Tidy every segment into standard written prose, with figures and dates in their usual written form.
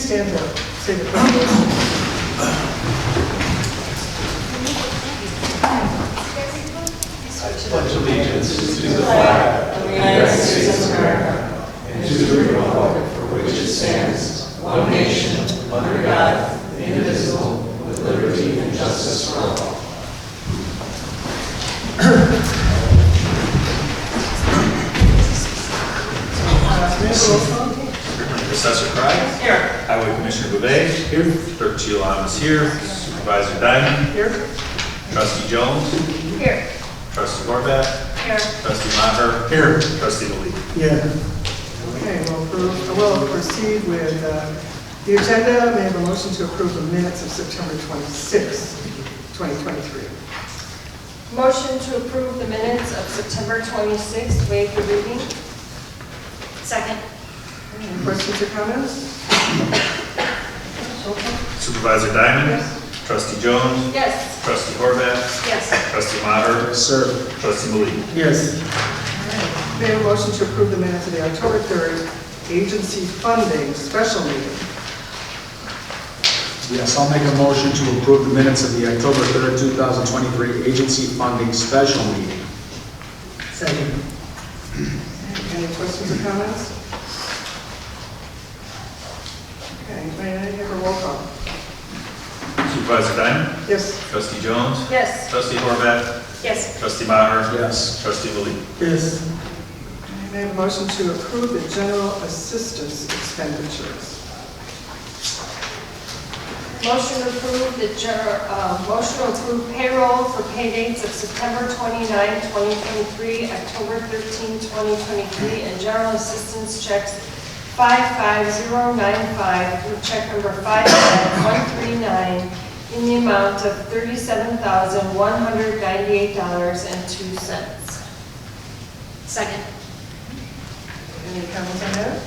stand up? Say the pledge. Pledge allegiance to the flag of the United States of America and to the republic for which it stands, one nation, under God, indivisible, with liberty and justice for all. Assessor Cry. Here. Highway Commissioner Bouvet. Here. Clerk Chilom is here. Supervisor Diamond. Here. Trustee Jones. Here. Trustee Horvath. Here. Trustee Maher. Here. Trustee Malik. Yeah. Okay, we'll proceed with the agenda. May I have a motion to approve the minutes of September 26, 2023? Motion to approve the minutes of September 26th, waive the reading. Second. Any questions or comments? Supervisor Diamond. Yes. Trustee Jones. Yes. Trustee Horvath. Yes. Trustee Maher. Yes, sir. Trustee Malik. Yes. May I have a motion to approve the minutes of the October 3rd agency funding special meeting? Yes, I'll make a motion to approve the minutes of the October 3rd, 2023 agency funding special meeting. Second. Any questions or comments? Okay, may I have a roll call? Supervisor Diamond. Yes. Trustee Jones. Yes. Trustee Horvath. Yes. Trustee Maher. Yes. Trustee Malik. Yes. May I have a motion to approve the general assistance expenditures? Motion to approve motion to approve payroll for pay dates of September 29, 2023, October 13, 2023, and general assistance checks 55095 through check number 55139 in the amount of $37,198.02. Second. Any comments on that?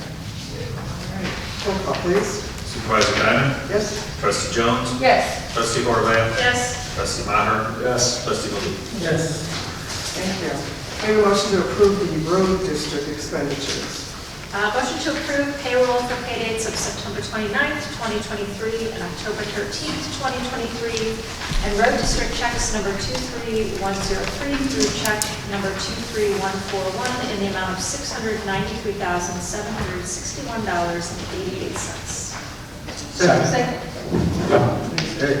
All right, roll call, please. Supervisor Diamond. Yes. Trustee Jones. Yes. Trustee Horvath. Yes. Trustee Maher. Yes. Trustee Malik. Yes. Thank you. May I have a motion to approve the road district expenditures? Motion to approve payroll for pay dates of September 29th, 2023 and October 13th, 2023, and road district checks number 23103 through check number 23141 in the amount of $693,761.88. Second. Okay.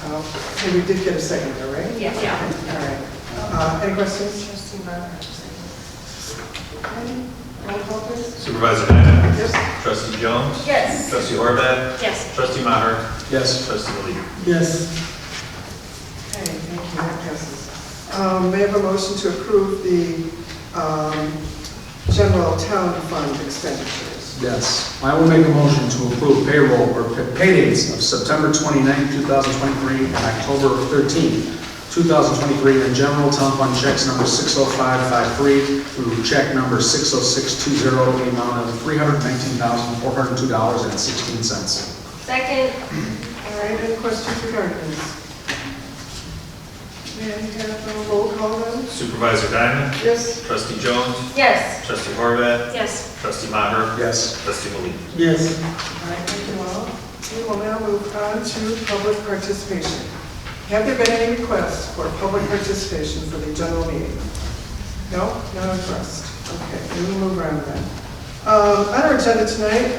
Okay, we did get a second there, right? Yeah. All right. Any questions? Roll call, please. Supervisor Diamond. Yes. Trustee Jones. Yes. Trustee Horvath. Yes. Trustee Maher. Yes. Trustee Malik. Yes. Okay, thank you. That passes. May I have a motion to approve the general town fund expenditures? Yes, I will make a motion to approve payroll or pay dates of September 29th, 2023 and October 13th, 2023, and general town fund checks number 60553 through check number 60620 in the amount of $319,402.16. Second. All right, any questions regarding this? May I have a roll call then? Supervisor Diamond. Yes. Trustee Jones. Yes. Trustee Horvath. Yes. Trustee Maher. Yes. Trustee Malik. Yes. All right, thank you all. We will now move on to public participation. Have there been any requests for public participation for the general meeting? No? No request. Okay, we will move on then. On our agenda tonight,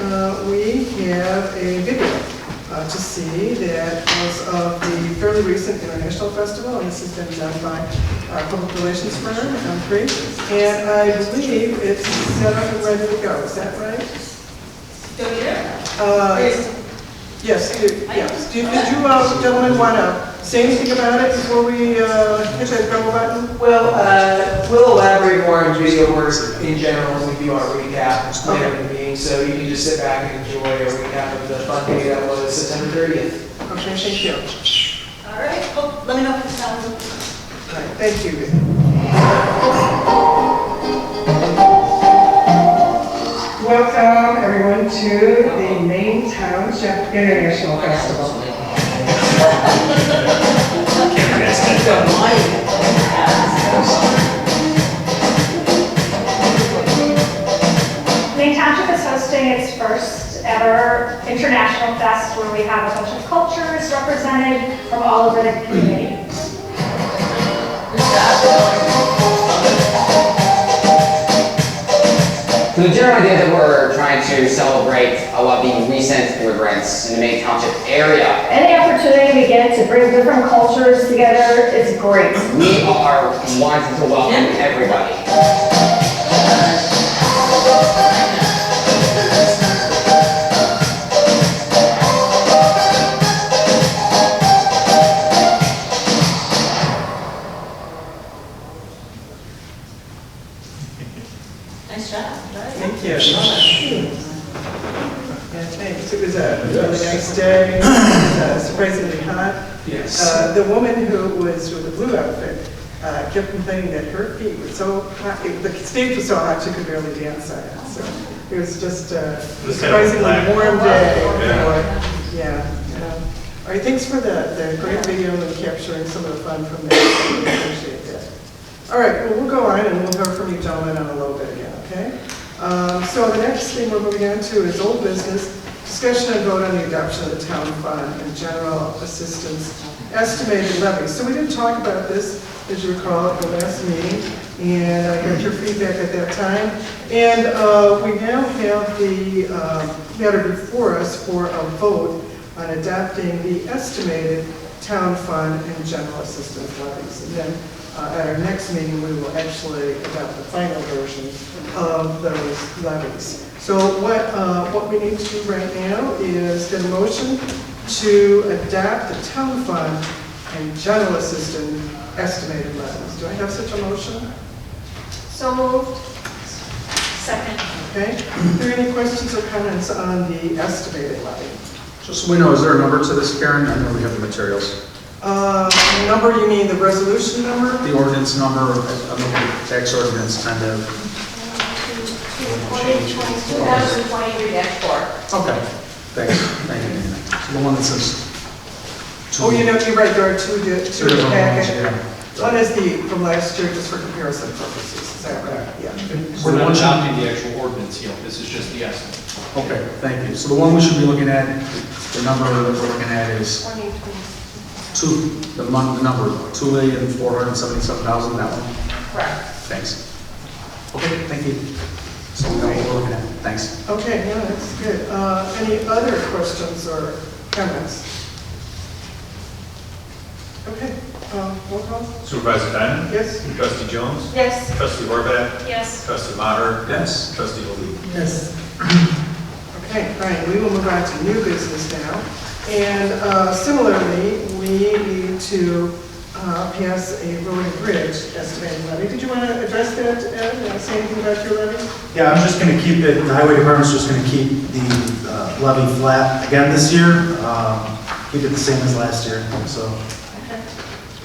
we have a video to see that was of the fairly recent International Festival, and this has been done by our public relations firm, M3, and I believe it's set up and ready to go. Is that right? Yes. Did you gentlemen want to say anything about it before we hit that go button? Well, we'll elaborate more on video work in general as we do our recap later in the meeting, so you can just sit back and enjoy a recap of the fun day that was September 30th. Okay, thank you. All right. Oh, let me know if it sounds okay. All right, thank you. Welcome, everyone, to the Maine Township International Festival. Maine Township is hosting its first ever where we have a bunch of cultures represented from all over the community. So the general idea that we're trying to celebrate a lot of the recent immigrants in the Maine Township area. Any opportunity we get to bring different cultures together is great. We are wanting to welcome everybody. Nice job. Thank you. Yeah, thanks. It was a really nice day. It was surprisingly hot. Yes. The woman who was with the blue outfit kept complaining that her feet were so hot, the stage was so hot she could barely dance on it. So it was just a surprisingly warm day. Yeah. All right, thanks for the great video and capturing some of the fun from there. I appreciate that. All right, well, we'll go on and we'll hear from you gentlemen in a little bit again, okay? So the next thing we're moving on to is old business. Discussion and vote on the adoption of the town fund and general assistance estimated levy. So we didn't talk about this, as you recall, at the last meeting, and I got your feedback at that time. And we now have the matter before us for a vote on adopting the estimated town fund and general assistance levies. And then at our next meeting, we will actually adopt the final version of those levies. So what we need to do right now is get a motion to adopt the town fund and general assistance estimated levies. Do I have such a motion? So moved. Second. Okay. Are there any questions or comments on the estimated levy? Just so we know, is there a number to this, Karen? I know we have the materials. Number, you mean the resolution number? The ordinance number, I'm looking at tax ordinance, kind of. 2023-4. Okay, thanks. Thank you. So the one that says. Oh, you know, you're right, there are two in the different packet. ones, yeah. One is the, from last year, just for comparison purposes, is that right? Yeah. We're not adopting the actual ordinance yet, this is just the estimate. Okay, thank you. So the one we should be looking at, the number that we're looking at is 2020. the number, 2,477,000, that one? Correct. Thanks. Okay, thank you. So we know what we're looking at. Thanks. Okay, yeah, that's good. Any other questions or comments? Okay, roll call? Supervisor Diamond? Yes? Trustee Jones? Yes. Trustee Horvath? Yes. Trustee Maher? Yes. Trustee Lee? Yes. Okay, fine, we will move on to new business now. And similarly, we need to pass a road and bridge estimated levy. Did you want to address that, Ed? Say anything about your levy? Yeah, I'm just going to keep it, the highway department's just going to keep the levy flat again this year. Keep it the same as last year, so. Okay.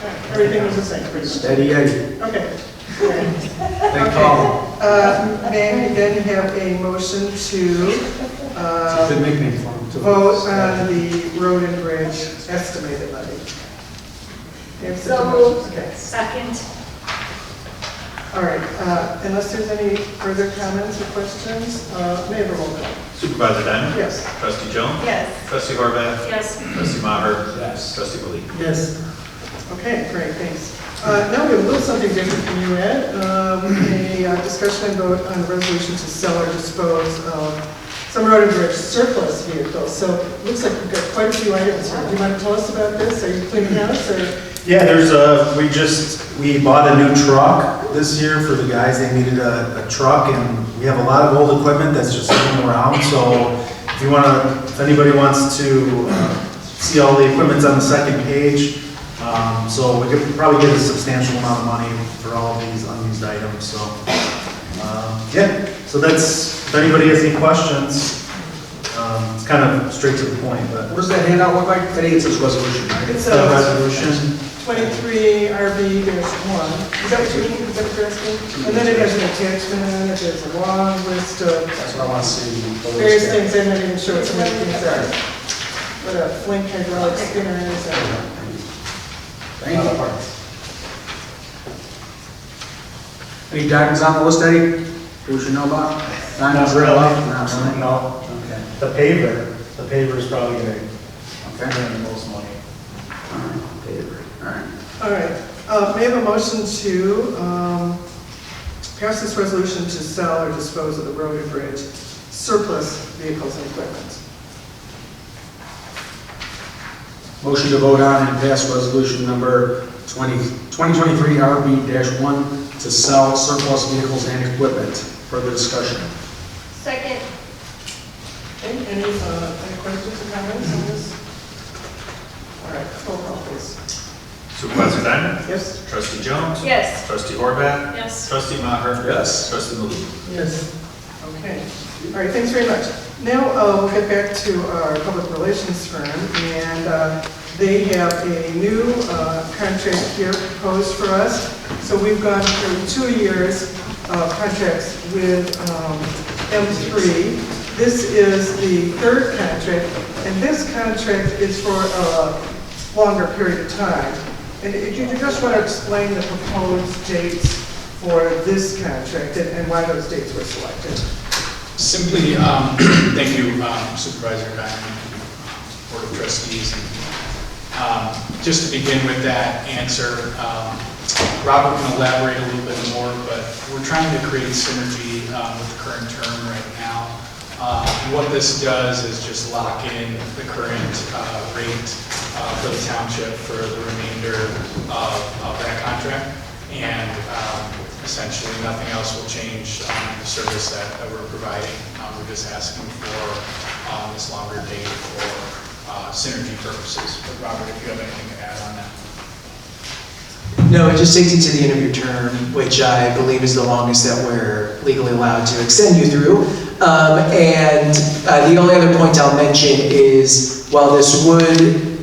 All right, everything was the same, pretty much. Steady Eddie. Okay. All right. Thank you. May we then have a motion to It's a good nickname for him, too. vote on the road and bridge estimated levy? You have such a So motion? moved. Okay. Second. All right, unless there's any further comments or questions, may I have a roll call? Supervisor Diamond? Yes. Trustee Jones? Yes. Trustee Horvath? Yes. Trustee Maher? Yes. Trustee Lee? Yes. Okay, great, thanks. Now we have a little something different from you, Ed. A discussion and vote on a resolution to sell or dispose of some road and bridge surplus vehicles. So it looks like we've got quite a few items here. Do you want to tell us about this? Are you cleaning house or? Yeah, we bought a new truck this year for the guys. They needed a truck, and we have a lot of old equipment that's just sitting around. So if anybody wants to see all the equipment's on the second page. So we could probably get a substantial amount of money for all of these unused items. So, yeah, so that's, if anybody has any questions, it's kind of straight to the point, but. What does that handout look like? I think it says resolution, right? It's The a resolution. 23 RB-1. Is that what you mean? Is that what you're asking? And then it has an attachment on it. There's a long list of That's what I want to see. various things. I'm not even sure what some of the things are. What a flink hydraulic spinner is. Thank you. Any documents on the list, Eddie? We should know about? Not really. Not really? No. Okay. The paver is probably gonna Okay. And the most money. All right, paid, all right. All right, may I have a motion to pass this resolution to sell or dispose of the road and bridge surplus vehicles and equipment? Motion to vote on and pass resolution number 2023 RB-1 to sell surplus vehicles and equipment. Further discussion. Second. Okay, any questions or comments on this? All right, roll call, please. Supervisor Diamond? Yes? Trustee Jones? Yes. Trustee Horvath? Yes. Trustee Maher? Yes. Trustee Maloof? Yes. Okay, all right, thanks very much. Now, we'll get back to our public relations firm, and they have a new contract here proposed for us. So we've gone through 2 years of contracts with M3. This is the third contract, and this contract is for a longer period of time. And if you just want to explain the proposed dates for this contract and why those dates were selected. Simply, thank you Supervisor Diamond, Board of Trustees. Just to begin with that answer, Robert can elaborate a little bit more, but we're trying to create synergy with the current term right now. What this does is just lock in the current rate for the township for the remainder of that contract, and essentially nothing else will change the service that we're providing. We're just asking for this longer date for synergy purposes. But Robert, if you have anything to add on that. No, it just takes you to the end of your term, which I believe is the longest that we're legally allowed to extend you through. The only other point I'll mention is, while this would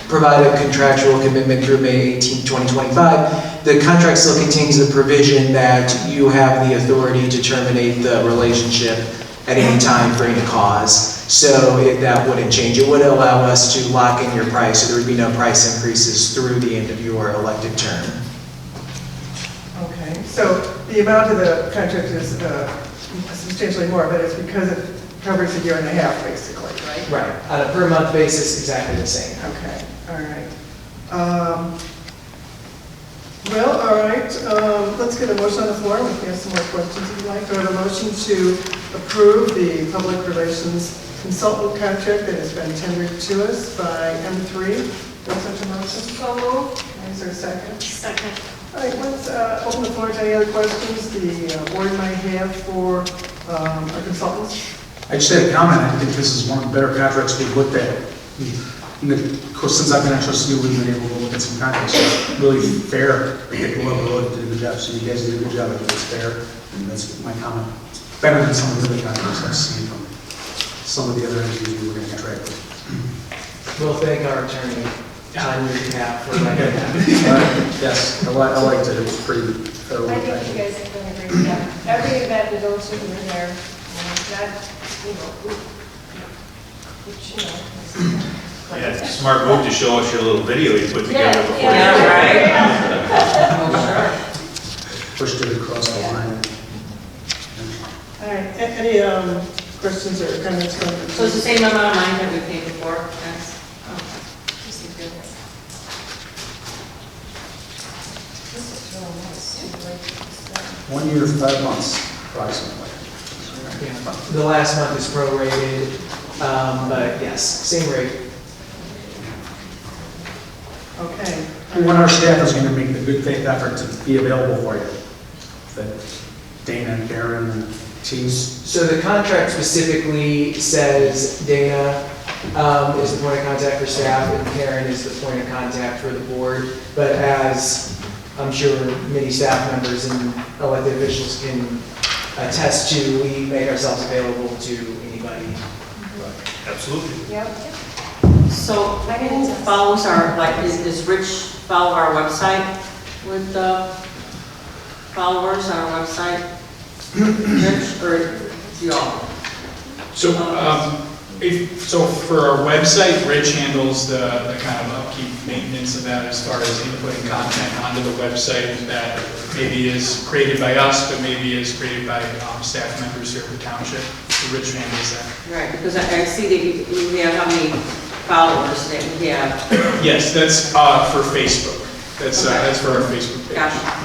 provide a contractual commitment through May 18, 2025, the contract still contains the provision that you have the authority to terminate the relationship at any time for any cause. So that wouldn't change. It would allow us to lock in your price, so there would be no price increases through the end of your elected term. Okay, so the amount of the contract is substantially more, but it's because it covers a year and a half, basically, right? Right. On a per month basis, exactly the same. Okay, all right. Well, all right, let's get a motion on the floor. We can have some more questions if you'd like. Do I have a motion to approve the public relations consultant contract that has been tendered to us by M3? Do I have such a motion? So moved. Is there a second? Second. All right, let's open the floor to any other questions the board might have for our consultants. I just had a comment. I think this is one of the better contracts we've looked at. Of course, since I've been a trustee, we've been able to look at some contracts. It's really fair. I think we'll did a good job. So you guys did a good job. I think it's fair. And that's my comment. It's better than some of the other contracts I've seen from some of the other entities we were going to contract with. We'll thank our attorney on your behalf for writing that. Yes, I liked it. It was pretty thorough. I think you guys have done a great job. Every event we go to, we're there. Yeah, it's a smart move to show us your little video you put together before you. Pushed it across the line. All right, any questions or comments from? So it's the same amount of money that we paid before? That's, This is good. This is real nice, too, like, 1 year, 5 months, approximately. The last month is prorated, but yes, same rate. Okay. When our staff is going to make the good faith effort to be available for you. That Dana and Karen and teams. So the contract specifically says Dana is the point of contact for staff and Karen is the point of contact for the board. But as I'm sure many staff members and elected officials can attest to, we make ourselves available to anybody. Absolutely. Yep. so who follows our, like, is Rich follow our website with followers on our website? Rich, or you all? So, so for our website, Rich handles the kind of upkeep, maintenance of that as far as inputting content onto the website that maybe is created by us, but maybe is created by staff members here at the township. So Rich handles that. Right, because I see that you have how many followers that we have. Yes, that's for Facebook. That's for our Facebook page. Gotcha.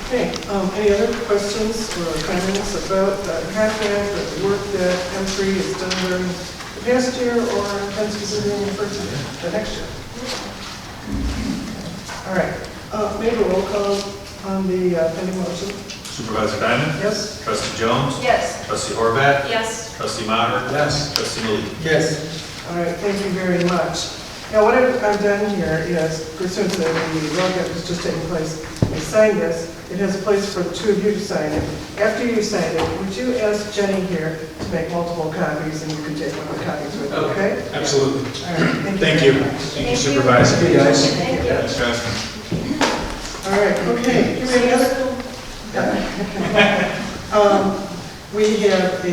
Okay, any other questions or comments about the contract or the work that M3 has done during the past year or intends to do in the next year? All right, maybe a roll call on the pending motion. Supervisor Diamond? Yes? Trustee Jones? Yes. Trustee Horvath? Yes. Trustee Maher? Yes. Trustee Malik? Yes. All right, thank you very much. Now, what I've done here is, pursuant to the law that was just taking place, I signed this. It has a place for the two of you to sign it. After you sign it, would you ask Jenny here to make multiple copies, and you can take one of the copies with you, okay? Absolutely. All right, Thank you. Thank you, Supervisor. Hey, guys. Thank you. Thanks, guys. All right, okay. Do we have any other? We have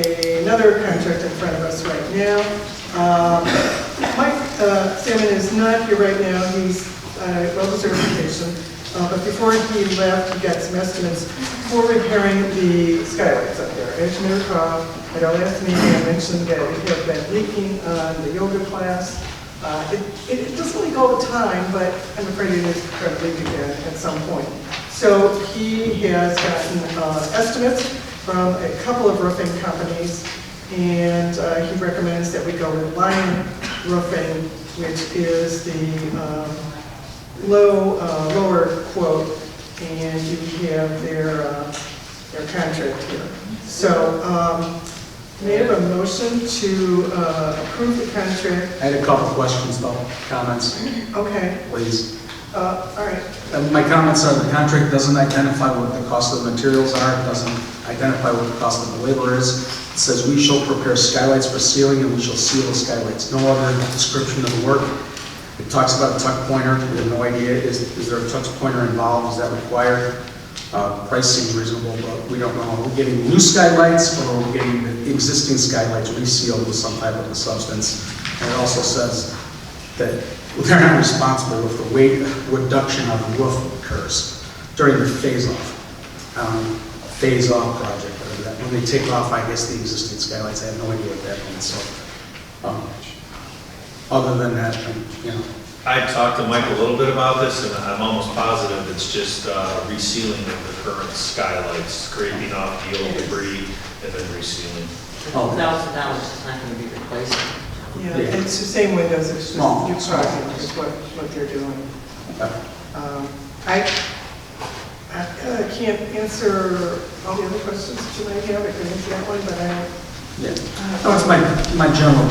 another contract in front of us right now. Mike Salmon is not here right now. He's well-deserved vacation. But before he left, he got some estimates for repairing the skylights up there. As you may recall, at our last meeting, I mentioned that we have been leaking on the yoga class. It doesn't leak all the time, but I'm afraid it is going to leak again at some point. So he has gotten estimates from a couple of roofing companies, and he recommends that we go with Lion Roofing, which is the lower quote, and you have their contract here. So, may I have a motion to approve the contract? I had a couple of questions, though, comments, Okay, please. all right. My comments are the contract doesn't identify what the cost of the materials are, it doesn't identify what the cost of the labor is. It says we shall prepare skylights for sealing and we shall seal the skylights. No other description of the work. It talks about a tuck pointer. We have no idea, is there a tuck pointer involved? Is that required? Price seems reasonable, but we don't know. Are we getting new skylights or are we getting the existing skylights resealed with some type of a substance? And it also says that they're not responsible if the weight reduction of the roof occurs during the phase-off project. Whatever that. When they take off, I guess, the existing skylights, I have no idea what that means. So, other than that, you know. I talked to Mike a little bit about this, and I'm almost positive it's just resealing of the current skylights, scraping off the old debris, and then resealing. $1,000 is not going to be replaced. Yeah, it's the same windows, it's just Small. new project is what they're doing. I can't answer all the other questions that you might have. I can answer that one, but Yeah. No, it's my general,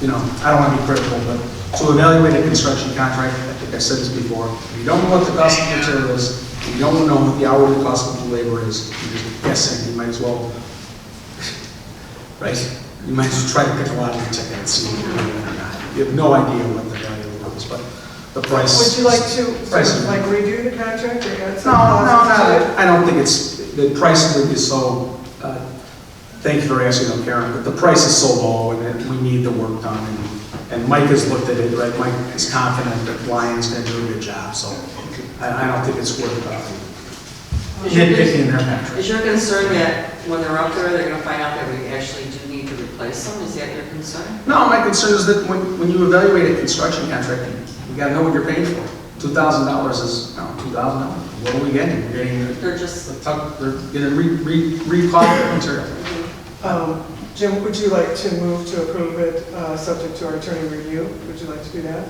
you know, I don't want to be critical, but to evaluate a construction contract, I think I said this before, if you don't know what the cost of the material is, if you don't know what the hourly cost of the labor is, you're just guessing, you might as well, right? You might as well try to pick a lottery ticket and see if you're doing it or not. You have no idea what the value of the work is, but the price. would you like to price is- like redo the contract or add some? No, I don't think it's, the price is so, thank you for asking them, Karen, but the price is so low and we need the work done. And Mike has looked at it, right? Mike is confident that Lion's going to do a good job, so I don't think it's worth nitpicking their contract. Is your concern that when they're up there, they're going to find out that we actually do need to replace them? Is that your concern? No, my concern is that when you evaluate a construction contract, you got to know what you're paying for. $2,000 is, $2,000. What are we getting? We're getting, They're just, they're going to recall their material. Jim, would you like to move to approve it subject to our attorney review? Would you like to do that?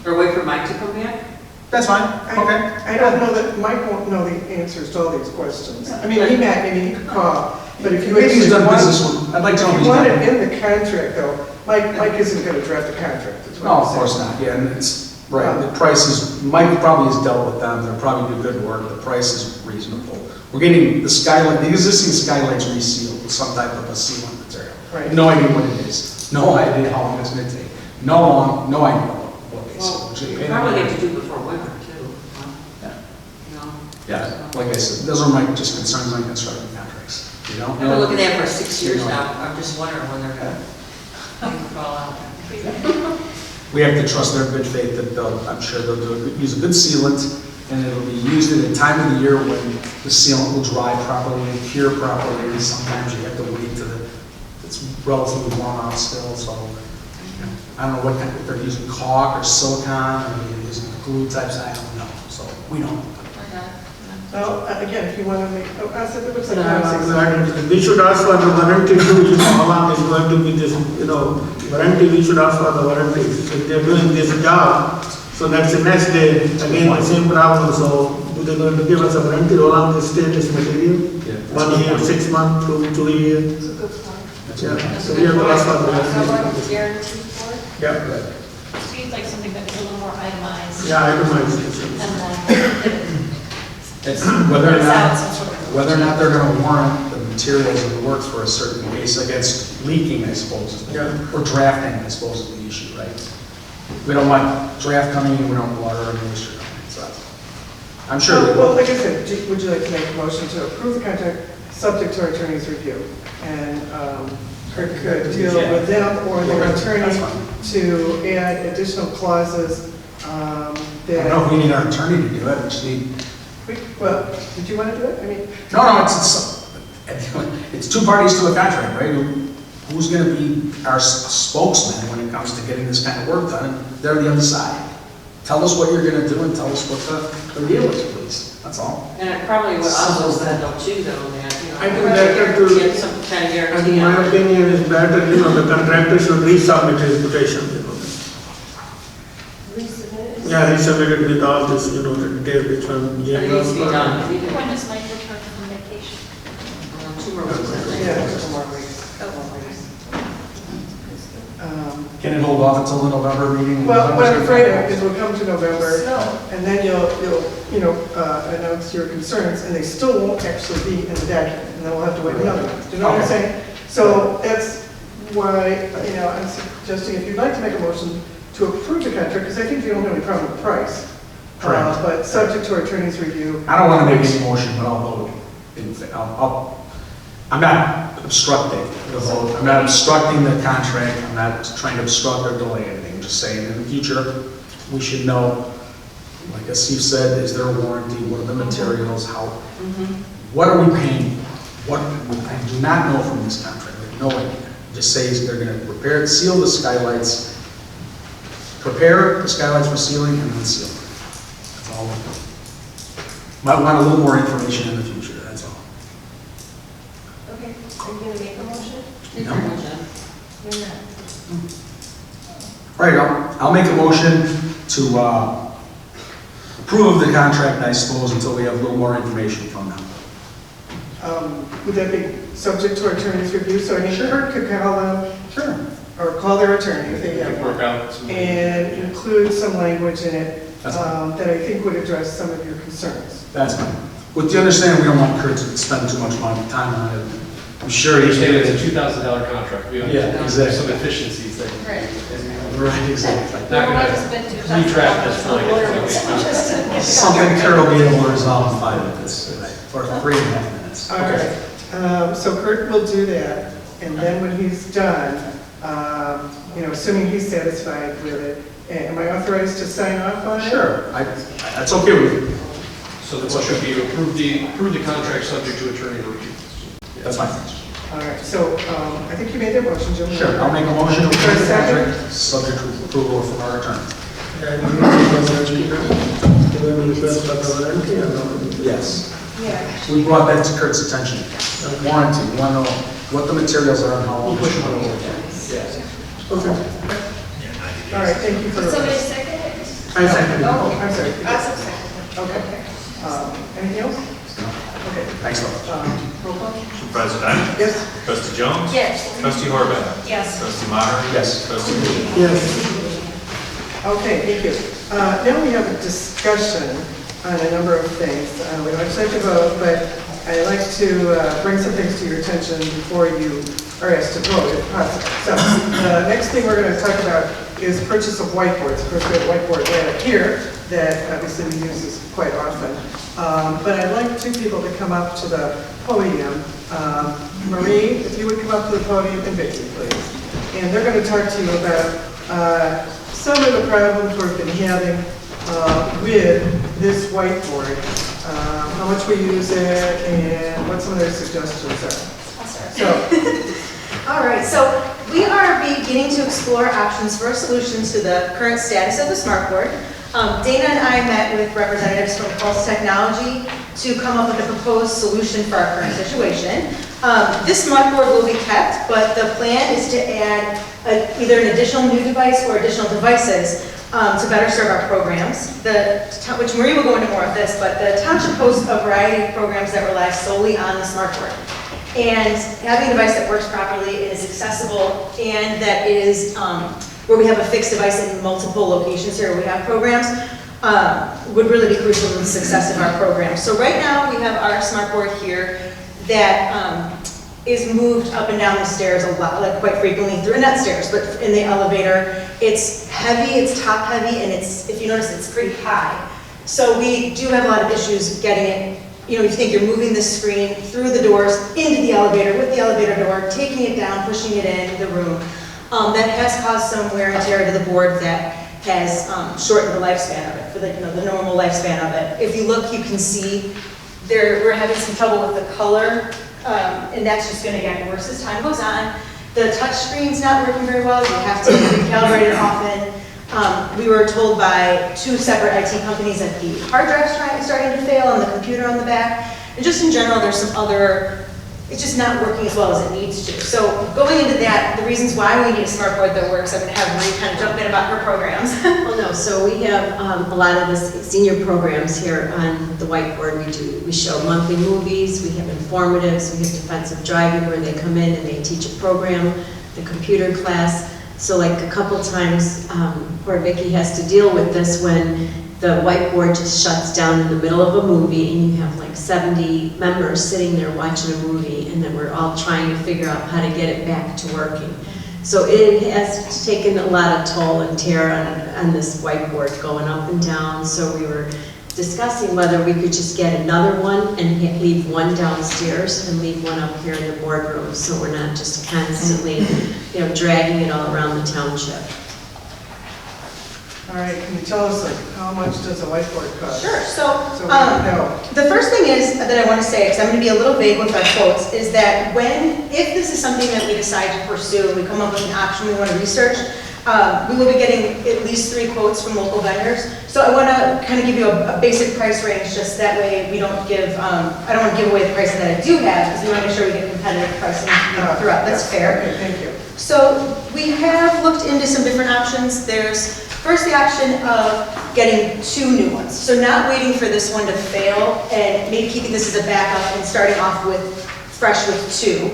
or wait for Mike to come back? That's fine, okay. I don't know that Mike won't know the answers to all these questions. I mean, he might, maybe he could call, but if you Maybe he's done want- business with, I'd like to know if if he's you want done. it in the contract, though, Mike isn't going to draft a contract. is what No, I'm of saying. course not, yeah, and it's, right, the price is, Mike probably has dealt with them, they're probably do good work, the price is reasonable. We're getting the skylight, the existing skylights resealed with some type of a sealant material. Right. No idea what it is, no idea how long it's gonna take, no idea what they Well, said. we probably have to do before winter too. Yeah. You know? Yeah, like I said, those are my just concerns on construction contracts, you know? I've been looking at it for 6 years now. I'm just wondering when they're going to fall out. We have to trust their good faith that I'm sure they'll use a good sealant, and it'll be used at a time of the year when the sealant will dry properly and cure properly, and sometimes you have to wait till the it's relatively worn out still, so. I don't know what kind, if they're using caulk or silicone, or they're using glue types, I don't know, so we don't. Well, again, if you want to make, I said it looks like I'm We should ask for the warranty too, how long is going to be this, warranty, we should ask for the warranty. If they're doing this job, so that's the next day, again, the same problem, so do they going to give us a warranty, how long they stay this material? Yeah. 1 year, 6 months, 2 years? It's a good point. Yeah, so we have to ask for the How long warranty. is guaranteed for? Yeah, So you'd like something that was a little more itemized? yeah, itemized. And then, It's whether or It's not, out some sort of- whether or not they're gonna warrant the materials of the works for a certain case against leaking, I suppose, is the- Yeah. or drafting, I suppose, is the issue, right? We don't want draft coming in, we don't want water or moisture coming in, so that's, I'm sure they Well, will. like I said, would you like to make a motion to approve the contract subject to our attorney's review? And Kurt could deal with them or their attorney That's fine. to add additional clauses I that. don't know if we need our attorney to do it, we just need, Well, did you want to do it? I mean. no, it's two parties to a contract, right? Who's gonna be our spokesman when it comes to getting this kind of work done, and they're the other side. Tell us what you're gonna do and tell us what the deal is, please, that's all. And it probably what Oswald said though too, though, that, I think better to, get some kind of in guarantee my on it. opinion, is better, the contractor should resubmit his quotation, Resubmit it? Yeah, resubmit it with all this, the detail which one. But it needs to be done. when does Mike return from vacation? 2 more weeks, I think. Yeah, a couple more weeks. Can it hold off until the November meeting? Well, what I'm afraid of is we'll come to November, Snow. and then you'll announce your concerns, and they still won't actually be in the document, and then we'll have to wait another month. Do you know what I'm Okay. saying? So that's why, I'm suggesting if you'd like to make a motion to approve the contract, because I think you don't have any problem with price. Correct. But subject to our attorney's review. I don't wanna make any motion, but I'll vote. I'm not obstructing the vote, I'm not obstructing the contract, I'm not trying to obstruct or delay anything, I'm just saying in the future, we should know, like as Steve said, is there a warranty, what are the materials, how, what are we paying? What, I do not know from this contract, I have no idea. It just says they're gonna repair, seal the skylights, prepare the skylights for sealing and then seal them. That's all. Might want a little more information in the future, that's all. Okay, are you gonna make a motion? No. You're not. Right, I'll make a motion to approve the contract, I suppose, until we have a little more information from them. Would that be subject to our attorney's review? So I mean, Kurt could call them, Sure. or call their attorney if they have one, Work out some. and include some language in it That's fine. that I think would address some of your concerns. That's fine. With the understanding, we don't want Kurt to spend too much money, time on it. I'm sure he's. Understand it's a $2,000 contract. We Yeah, understand exactly. there's some efficiencies there. Right. Right, exactly. Not gonna Otherwise, it's been $2,000 redraft this for like lawyers. Something Kurt will be able to resolve in 5 minutes, or 3.5 minutes. All right, so Kurt will do that, and then when he's done, assuming he's satisfied with it, am I authorized to sign off on it? Sure, that's okay with me. So the motion would be to approve the contract subject to attorney review. That's fine. All right, so I think you made that motion, Jim. Sure, I'll make a motion to Is there a approve the second? contract, subject to approval from our attorney. Request for the warranty or no? Yes. Yeah. We brought that to Kurt's attention. Warranty, we want to know what the materials are and how long. Push it over. Okay. All right, thank you for. Somebody second it? I second it. Oh, I'm sorry. Awesome, second. Okay. Anything else? Okay. Thanks, Bob. Roll call? President Knight? Yes. Trustee Jones? Yes. Trustee Horvath? Yes. Trustee Maher? Yes. Trustee Lee? Yes. Okay, thank you. Now we have a discussion on a number of things. We don't actually have to vote, but I'd like to bring some things to your attention before you are asked to vote, if possible. So the next thing we're going to talk about is purchase of whiteboards. Of course, we have a whiteboard right up here that obviously we use this quite often. But I'd like 2 people to come up to the podium. Marie, if you would come up to the podium, and Vicki, please. And they're going to talk to you about some of the problems we've been having with this whiteboard, how much we use it, and what some of their suggestions are. So, All right, so we are beginning to explore options for a solution to the current status of the smart board. Dana and I met with representatives from Pulse Technology to come up with a proposed solution for our current situation. This smart board will be kept, but the plan is to add either an additional new device or additional devices to better serve our programs. Which Marie will go into more of this, but the township hosts a variety of programs that rely solely on the smart board. And having a device that works properly, is accessible, and that is where we have a fixed device in multiple locations here where we have programs, would really be crucial to the success of our program. So right now, we have our smart board here that is moved up and down the stairs a lot, like quite frequently through, not stairs, but in the elevator. It's heavy, it's top heavy, and if you notice, it's pretty high. So we do have a lot of issues getting it. You think you're moving the screen through the doors, into the elevator, with the elevator door, taking it down, pushing it in the room. That has caused some wear and tear to the board that has shortened the lifespan of it, for the normal lifespan of it. If you look, you can see we're having some trouble with the color, and that's just going to get worse as time goes on. The touch screen's not working very well. You have to recalibrate it often. We were told by 2 separate IT companies that the hard drive's starting to fail and the computer on the back. And just in general, there's some it's just not working as well as it needs to. So going into that, the reasons why we need a smart board that works, I'm going to have Marie kind of jump in about her programs. Well, no, so we have a lot of the senior programs here on the whiteboard. We show monthly movies, we have informatives, we have defensive driving where they come in and they teach a program, the computer class. So like a couple times where Vicki has to deal with this when the whiteboard just shuts down in the middle of a movie and you have like 70 members sitting there watching a movie, and then we're all trying to figure out how to get it back to working. So it has taken a lot of toll and tear on this whiteboard going up and down. So we were discussing whether we could just get another one and leave one downstairs and leave one up here in the boardroom, so we're not just constantly dragging it all around the township. All right, can you tell us how much does a whiteboard cost? Sure. So we know. the first thing is that I want to say, because I'm going to be a little vague with our quotes, is that if this is something that we decide to pursue, we come up with an option we want to research, we will be getting at least 3 quotes from local vendors. So I want to kind of give you a basic price range, just that way we don't give, I don't want to give away the pricing that I do have, because we want to make sure we get competitive pricing throughout. That's fair. Okay, thank you. So we have looked into some different options. There's first the option of getting 2 new ones. So not waiting for this one to fail and maybe keeping this as a backup and starting off fresh with 2.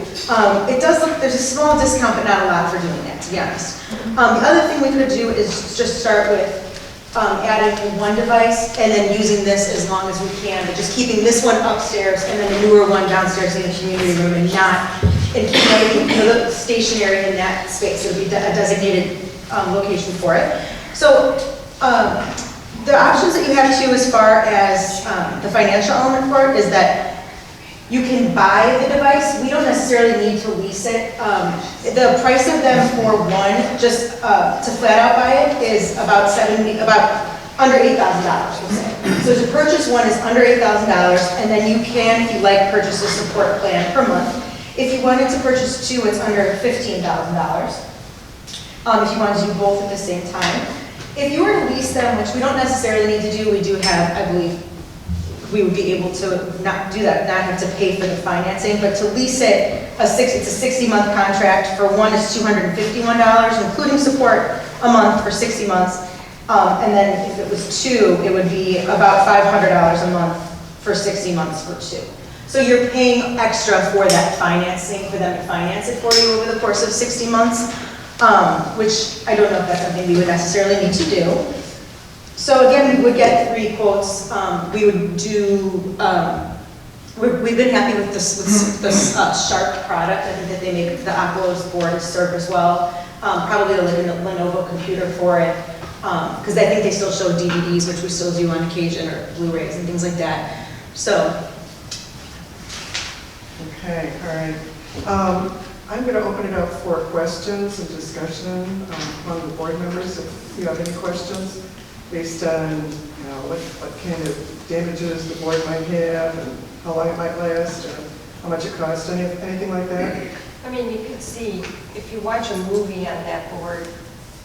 It does look, there's a small discount, but not a lot for doing that, to be honest. The other thing we could do is just start with adding 1 device and then using this as long as we can, but just keeping this one upstairs and then the newer one downstairs in the community room, and keeping everything stationary in that space. It would be a designated location for it. So the options that you have too, as far as the financial element for it, is that you can buy the device. We don't necessarily need to lease it. The price of them for one, just to flat out buy it, is about under $8,000, we'll say. So to purchase one is under $8,000, and then you can, if you like, purchase a support plan per month. If you wanted to purchase 2, it's under $15,000. If you wanted to do both at the same time. If you were to lease them, which we don't necessarily need to do, we do have, I believe, we would be able to not do that, not have to pay for the financing, but to lease it, it's a 60-month contract. For one, it's $251, including support a month for 60 months. And then if it was 2, it would be about $500 a month for 60 months for 2. So you're paying extra for that financing, for them to finance it for you over the course of 60 months, which I don't know if that's something we would necessarily need to do. So again, we would get 3 quotes. We would do, we've been happy with this Sharp product. I think that they make the Aquos board is served well. Probably a Lenovo computer for it, because I think they still show DVDs, which we still do on occasion, or Blu-rays and things like that. So. Okay, all right. I'm going to open it up for questions and discussion among the board members. If you have any questions based on what kind of damages the board might have and how long it might last or how much it costs, anything like that. I mean, you could see, if you watch a movie on that board,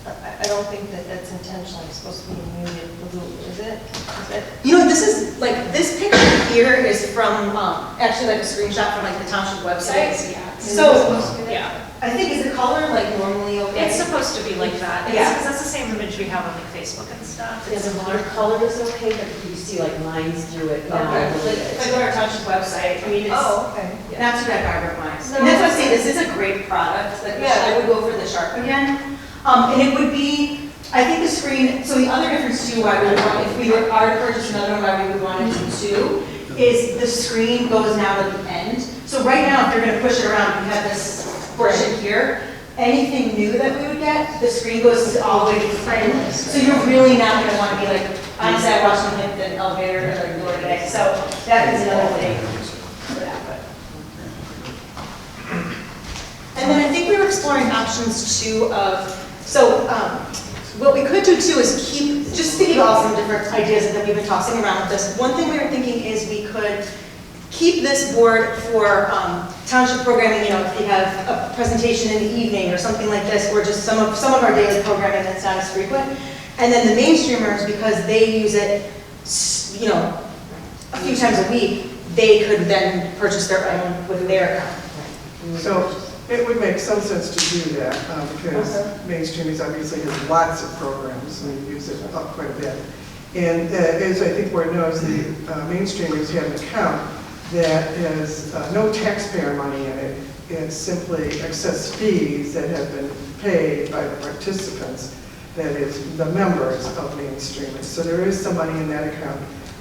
I don't think that that's intentionally supposed to be muted blue, is it? Is it? You know, this is, like, this picture here is from, actually like a screenshot from like the township website. Yeah. So, Yeah. I think, is the color like normally okay? It's supposed to be like that. Yeah. Because that's the same image we have on like Facebook and stuff. Yeah, the color is okay, but you see like lines through it now. Okay, if I go to our township website, I mean, it's Okay. not too bad vibrant lines. No. And that's why I say this is a great product, like, I would go for the Sharp again. And it would be, I think the screen, so the other difference too, why we would want, if we were to purchase another one, why we would want to do two, is the screen goes now to the end. So right now, if they're gonna push it around, you have this portion here. Anything new that we would get, the screen goes all the way to the end. So you're really not gonna want to be like, honestly, I watched them hit the elevator or the door today. So that is another thing for that. And then I think we were exploring options too of, so what we could do too is keep, just thinking of all some different ideas that we've been tossing around with this. One thing we were thinking is we could keep this board for township programming, you know, if you have a presentation in the evening or something like this, or just some of our daily programming that's not as frequent. And then the mainstreamers, because they use it, you know, a few times a week, they could then purchase their own with their account. So it would make some sense to do that because Mainstreamers obviously has lots of programs and we use it up quite a bit. And as I think Board knows, the Mainstreamers have an account that has no taxpayer money in it. It's simply excess fees that have been paid by the participants, that is, the members of Mainstreamers. So there is some money in that account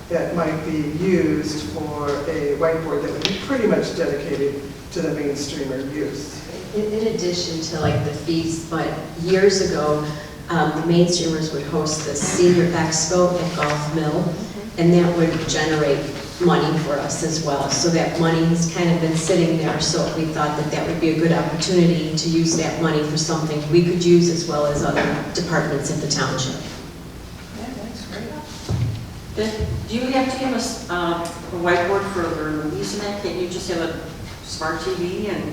that might be used for a whiteboard that would be pretty much dedicated to the Mainstreamer use. In addition to like the fees, but years ago, the Mainstreamers would host the Senior Expo at Golf Mill, and that would generate money for us as well. So that money has kind of been sitting there, so we thought that that would be a good opportunity to use that money for something we could use as well as other departments of the township. Yeah, that's great. Do you have to have a whiteboard for the movies and that? Can't you just have a smart TV and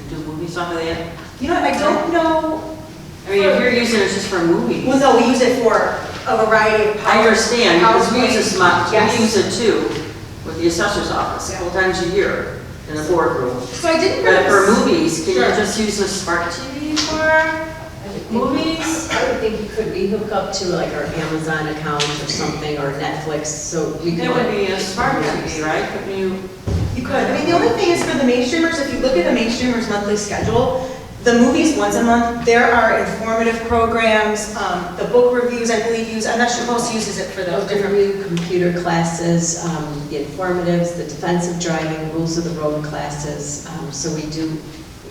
do movies off of that? You know what, I don't know. I mean, if you're using it just for movies. Well, no, we use it for a variety of I understand, because we use a smart, Yes. we use it too, with the assessor's office, a couple times a year in the boardroom. So I didn't But know for this- movies, can Sure. you just use a smart TV for movies? I would think you could be hooked up to like our Amazon account or something, or Netflix, so we could. It would be a smart TV, right? Couldn't you? You could. I mean, the only thing is for the Mainstreamers, if you look at the Mainstreamers monthly schedule, the movies once a month, there are informative programs, the book reviews, I believe, I'm not sure who else uses it for those different. Review, computer classes, the informatives, the defensive driving, rules of the road classes. So we do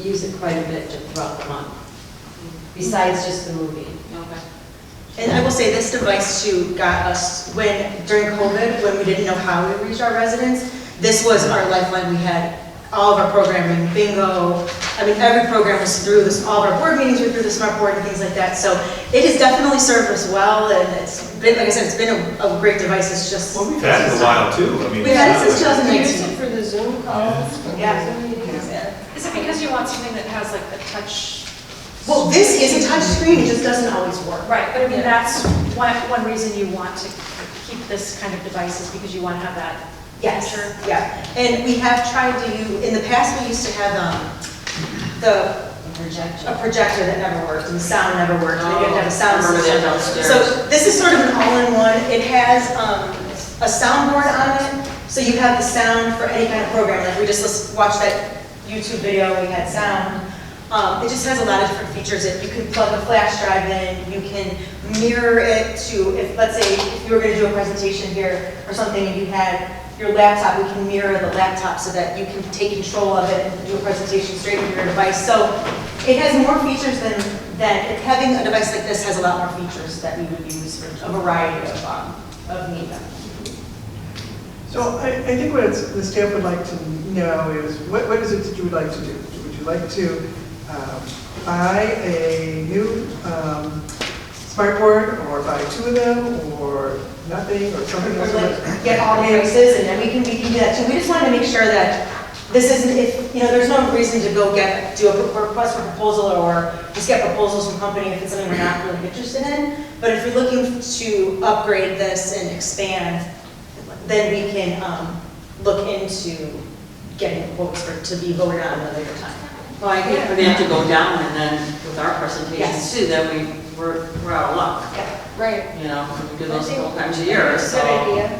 use it quite a bit throughout the month, besides just the movie. Okay. And I will say this device too got us, during COVID, when we didn't know how to reach our residents, this was our lifeline. We had all of our programming, bingo, I mean, every program was through this, all of our board meetings were through the smart board and things like that. So it has definitely served us well, and it's been, like I said, it's been a great device. It's just. Well, we've had it a while too. I mean, We've had it since Do you use 2019. it for the Zoom calls? Yeah. Zoom meetings? Is it because you want something that has like the touch? Well, this is a touch screen, it just doesn't always work. Right, but I mean, that's one reason you want to keep this kind of device is because you want to have that. Yes, feature. yeah. And we have tried to in the past, we used to have a projector that never worked, and the sound never worked. They didn't have a sound Remember system. that downstairs. So this is sort of an all-in-one. It has a soundboard on it, so you have the sound for any kind of program. Like we just watched that YouTube video, we had sound. It just has a lot of different features. You can plug a flash drive in, you can mirror it to, let's say, if you were going to do a presentation here or something and you had your laptop, we can mirror the laptop so that you can take control of it and do a presentation straight from your device. So it has more features than having a device like this has a lot more features that we would use for a variety of media. So I think what the staff would like to know is, what is it that you would like to do? Would you like to buy a new smartboard, or buy two of them, or nothing, or something else? Or like get all the devices, and then we can do that too. We just wanted to make sure that this isn't, if, there's no reason to go do a request for proposal or just get proposals from company if it's something we're not really interested in. But if you're looking to upgrade this and expand, then we can look into getting quotes to be voted on at a later time. Well, I think for them to go down and then with our presentations Yes. too, then we're out of luck. Yeah. Right. We do those a couple times a year, That's a so. good idea.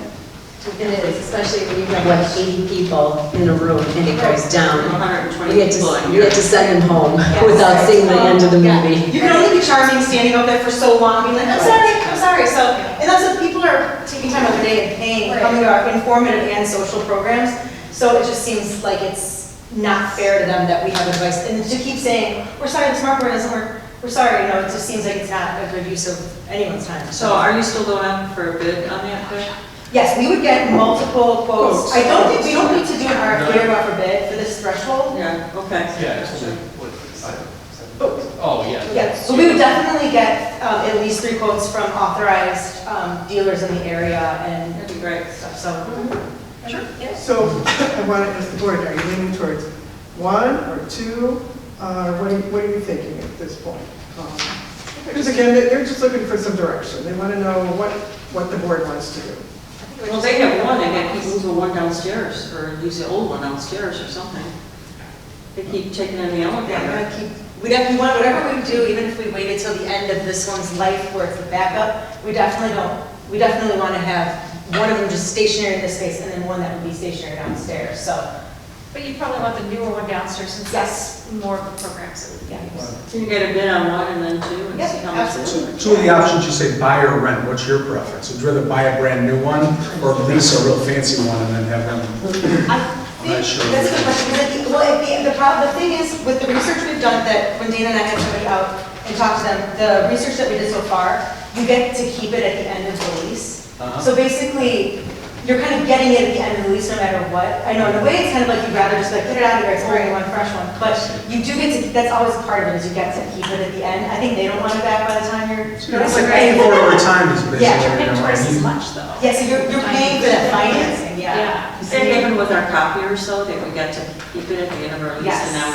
And it is, especially when you have like 80 people in a room and it goes down. 120 We had people in to, here. send them home Yes. without seeing the end of the Yeah. movie. You can only be charming standing up there for so long, being like, I'm sorry. So, and also people are taking time out of the day and paying, coming to our informative and social programs. So it just seems like it's not fair to them that we have advice. And to keep saying, we're sorry, the smart board doesn't work. We're sorry, it just seems like it's not a good use of anyone's time. So are you still going up for a bid on that bid? Yes, we would get multiple quotes. I don't think, we don't need to do an RFP or go out for bid for this threshold. Yeah, okay. Yeah, oh, yeah. Yeah, so we would definitely get at least 3 quotes from authorized dealers in the area and That'd be great. stuff, so. Sure. So I want to ask the board, are you leaning towards 1 or 2? What are you thinking at this point? Because again, they're just looking for some direction. They want to know what the board wants to do. Well, they have one, they got to keep moving one downstairs, or use the old one downstairs or something. They keep taking in the Yeah, elevator. we want, whatever we do, even if we waited till the end of this one's life where it's the backup, we definitely want to have one of them just stationary in this space and then one that would be stationary downstairs, so. But you probably want the newer one downstairs since that's more of the programs that we can use. Can you get a bid on one and then 2 and see how much it is? Two of the options you say buy or rent, what's your preference? Would you rather buy a brand new one or lease a real fancy one and then have them? I'm not sure. That's a good question. Well, the thing is, with the research we've done, that when Dana and I had somebody out and talked to them, the research that we did so far, you get to keep it at the end of the lease. So basically, you're kind of getting it at the end of the lease no matter what. I know in a way it's kind of like you'd rather just like get it out of here, it's bring one fresh one. But you do get to, that's always part of it, is you get to keep it at the end. I think they don't want it back by the time you're. It's like paying for it over time is basically. Yeah, You're paying twice as much though. Yeah, so you're paying for that financing, yeah. And even with our copiers though, that we got to keep it at the end of our lease Yes. and now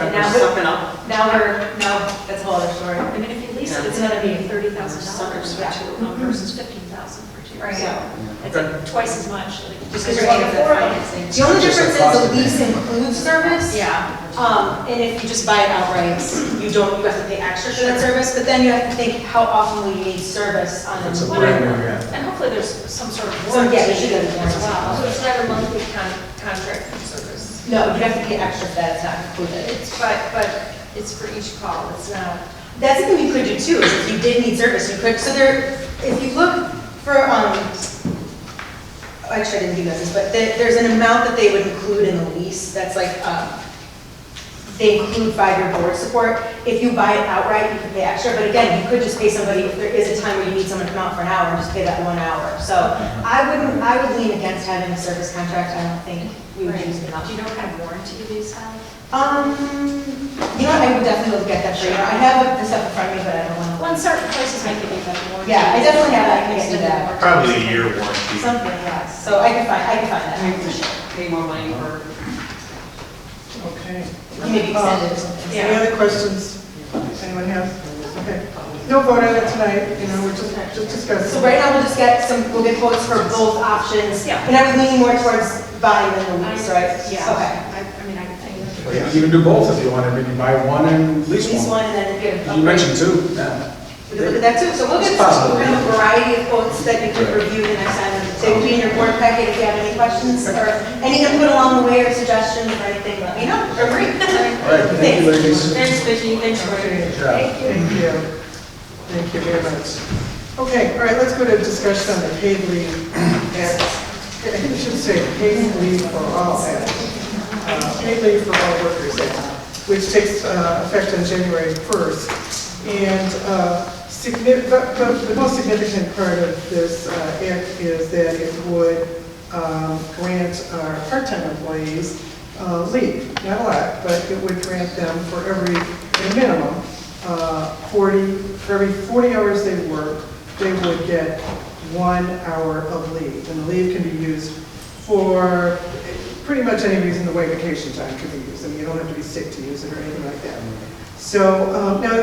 And we're now sucking up. Now that's a whole other story. I mean, if you lease it, it's gonna be $30,000 for 2 versus $15,000 for 2. Right. So it's like twice as much. Just because you're paying for that financing. The only difference is the lease includes service. Yeah. And if you just buy it outright, you have to pay extra for that service, but then you have to think how often will you need service on a It's a new brand one. new, yeah. And hopefully there's some sort of So, warranty yeah, there should be a as warranty. well. So it's not a monthly contract for service. No, you have to pay extra for that, it's not included. But it's for each call, it's not. That's the thing you could do too, is if you did need service, you could, so if you look for, actually I didn't do this, but there's an amount that they would include in the lease, that's like, they include 5-year board support. If you buy it outright, you could pay extra, but again, you could just pay somebody, if there is a time where you need someone to come out for an hour, and just pay that 1 hour. So I would lean against having a service contract, I don't think we would use it enough. Do you know what kind of warranty these have? You know what, I would definitely look at that for you. I have the stuff in front of me, but I don't want to. Well, in certain places might give you better warranty. Yeah, I definitely have that, I can get you that. Probably a year warranty. Something, yes, so I can find that. For sure. Pay more money for. Okay. Maybe extend it or something. Any other questions anyone has? Okay. No vote on it tonight, we're just discussing. So right now, we'll get quotes for both options. Yeah. And I was leaning more towards buying than the lease, right? Yeah. Okay. I mean, I think. Or you can even do both if you wanted, maybe buy one and lease Lease one. one and then get. You mentioned 2, yeah. We could look at that too, so we'll get It's possible. kind of a variety of quotes that you can review the next time. They will be in your board packet if you have any questions or any input along the way or suggestions or anything, let me know. Or bring. All right, thank you, ladies. Thanks, Vicki, thanks for Okay. Good job. Thank you. Thank you very much. Okay, all right, let's go to discussion on the paid leave. I think we should say paid leave for all act. Paid leave for all workers act, which takes effect on January 1st. And the most significant part of this act is that it would grant our part-time employees leave. Not a lot, but it would grant them for every, at a minimum, 40, for every 40 hours they work, they would get 1 hour of leave. And the leave can be used for pretty much any reason the way vacation time can be used. I mean, you don't have to be sick to use it or anything like that. So now,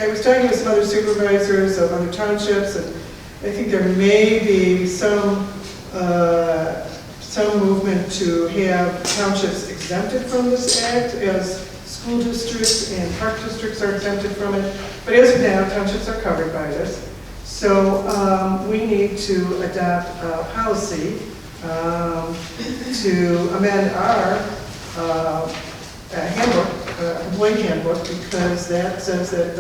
I was talking with some other supervisors of other townships, and I think there may be some movement to have townships exempted from this act, as school districts and park districts are exempted from it. But as of now, townships are covered by this. So we need to adopt a policy to amend our handbook, employee handbook, because that says that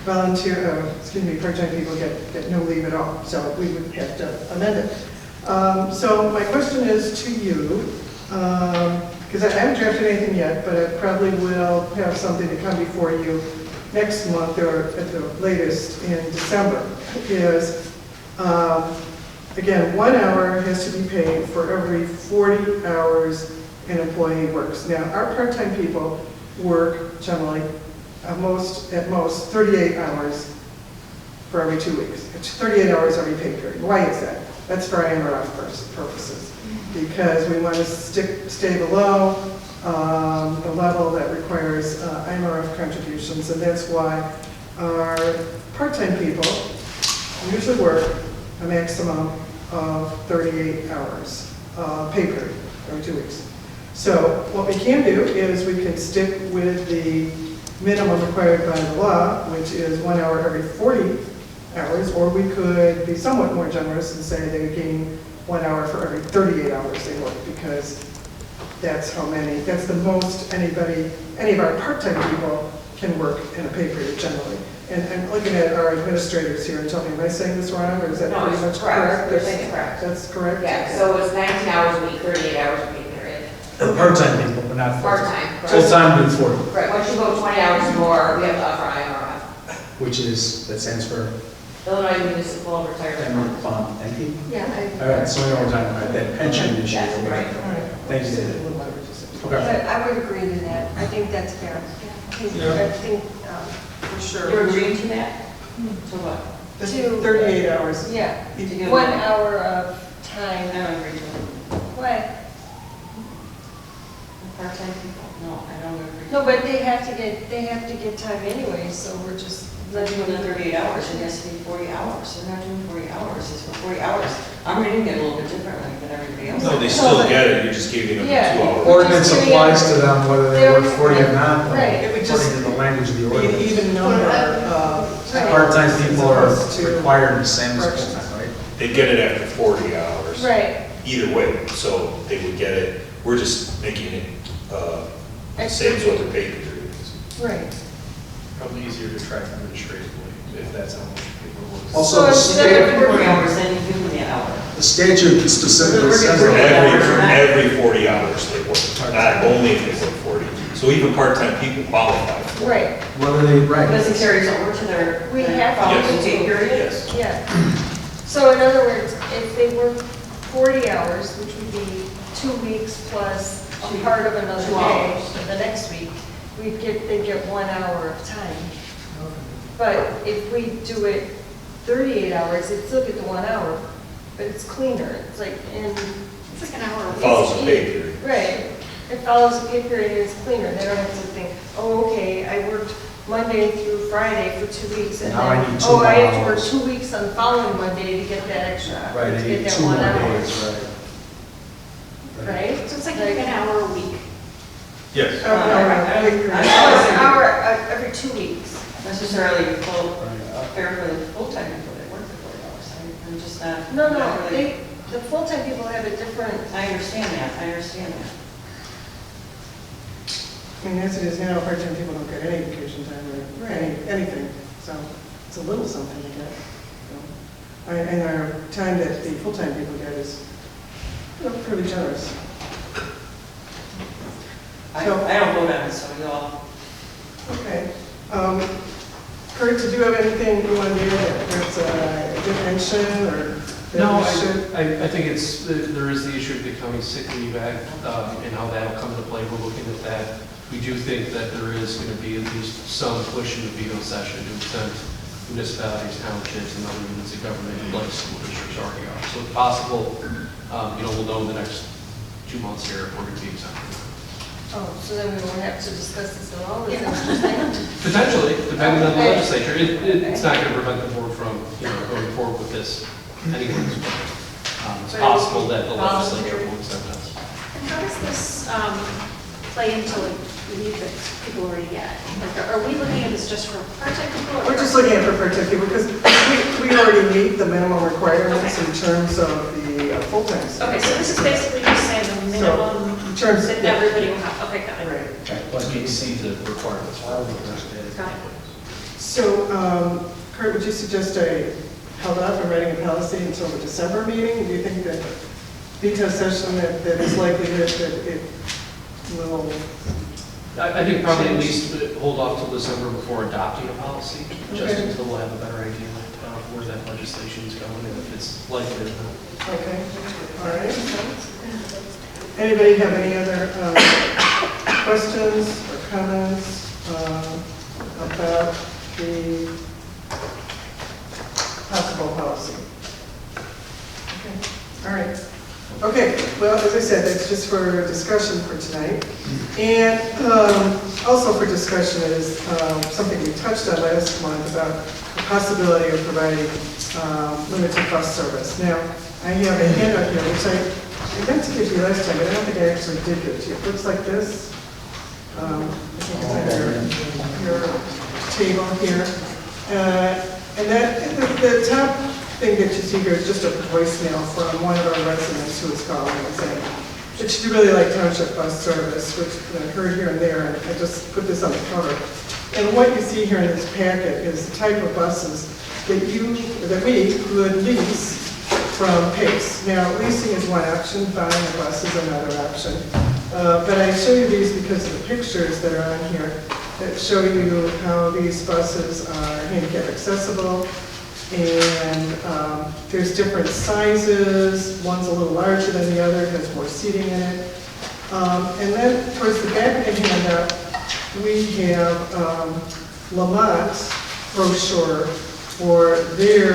part-time people get no leave at all. So we would have to amend it. So my question is to you, because I haven't drafted anything yet, but I probably will have something to come before you next month or at the latest in December, is, again, 1 hour has to be paid for every 40 hours an employee works. Now, our part-time people work generally at most 38 hours for every 2 weeks. It's 38 hours every pay period. Why is that? That's for IMRF purposes, because we want to stay below the level that requires IMRF contributions, and that's why our part-time people usually work a maximum of 38 hours pay period every 2 weeks. So what we can do is we can stick with the minimum required by the law, which is 1 hour every 40 hours, or we could be somewhat more generous and say they would gain 1 hour for every 38 hours they work, because that's the most any of our part-time people can work in a pay period generally. And I'm looking at our administrators here and tell me, am I saying this wrong, or is that pretty much correct? You're saying it correct. That's correct? Yeah, so it's 19 hours a week, 38 hours a pay period. For part-time people, but not full-time. Part-time. Full-time would be 40. Right, once you go 20 hours or more, we have to offer IMRF. Which is, that stands for Illinois Municipal Retirement Fund. Fund. Thank you. Yeah. All right, so we know what we're talking about, that pension issue. That's right. Thank you. But Okay. I would agree to that. I think that's fair. I think for sure. You're agreeing to that? To what? The 38 hours. Yeah, To do 1 what? hour of time. I don't agree to it. What? Part-time people? No, I don't agree. No, but they have to get time anyway, so we're just They're letting doing them. the 38 hours, it has to be 40 hours. They're not doing 40 hours, it's for 40 hours. I'm reading it a little bit differently than everybody else. No, they still get it, you're just giving them Yeah. 2 hours. Ordinance applies to them whether they work 40 or not, Right. according to the language of the An ordinance. even number of Part-time people are opposed to required the same as full-time, right? They get it after 40 hours. Right. Either way, so they would get it, we're just making it same as what their pay period is. Right. Probably easier to track administratively, if that's how much people work. Also, the So state, instead of 40 hours, then you give them the hour. the statute specifically says For that. every 40 hours they work, not only if they work 40. So even part-time people qualify for it. Right. Whether they, right. Does it carries over to their We their have to. following pay period? Yes. Yeah. So in other words, if they work 40 hours, which would be 2 weeks plus a part of another 2 day, hours. for the next week, they'd get 1 hour of time. But if we do it 38 hours, they'd still get the 1 hour, but it's cleaner. It's like, and It's like an hour a week. Follows the pay period. right, it follows the pay period and it's cleaner. They don't have to think, oh, okay, I worked Monday through Friday for 2 weeks, and Now I then, need 2 oh, I have to work hours. 2 weeks on the following Monday to get that extra, Right, to they get need that 2 more 1 hour. days, right. Right? So it's like an hour a week. Yes. An hour every 2 weeks. Necessarily fair for the full-time people that work for 40 hours. I'm just not. No, not really- the full-time people have a different, I understand that. I mean, as it is now, part-time people don't get any vacation time or anything, so it's a little something to get. And our time that the full-time people get is pretty generous. I don't vote on it, so you all. Okay. Kurt, did you have anything you want to add? There's a dimension or? that No, we should- I think there is the issue of becoming sick leave act, and how that'll come into play. We're looking at that. We do think that there is going to be at least some push in the veto session to exempt municipalities, townships, and other units of government like school districts already are. So it's possible, we'll know in the next 2 months here if we're going to be exempt. Oh, so then we won't have to discuss this at all, is that what you're saying? Potentially, depending on the Okay. legislature. It's not going to prevent the board from, going forward with this anyways. It's possible that the legislature will exempt us. And how does this play into like leave that people already get? Like, are we looking at this just for part-time people? or- We're just looking at for part-time people because we already meet the minimum requirements in terms of the full-time staff. Okay, so this is basically just saying the minimum in terms that yeah. everybody will have. Okay, got it. Right. Like we exceed the requirements. Got it. So, Kurt, would you suggest I held off on writing a policy until the December meeting? Do you think that veto session that is likelihood that it will? I think probably at least hold off till December before adopting a policy, just Okay. until we'll have a better idea of where that legislation is going and if it's likely or not. Okay, all right. Anybody have any other questions or comments about the possible policy? Okay, all right. Okay, well, as I said, that's just for discussion for tonight. And also for discussion is something we touched on last month about the possibility of providing limited bus service. Now, I have a handout here, which I meant to give you last time, but I don't think I actually did give it to you. It looks like this. I think it's on your table here. And that the top thing that you see here is just a voicemail from one of our residents who is calling and saying that she'd really like township bus service, which I heard here and there, and I just put this on the cover. And what you see here in this packet is the type of buses that we could lease from PACE. Now, leasing is one option, buying a bus is another option. But I show you these because of the pictures that are on here that show you how these buses are handicap accessible. And there's different sizes. One's a little larger than the other, has more seating in it. And then towards the back of the handout, we have Lamont's brochure for their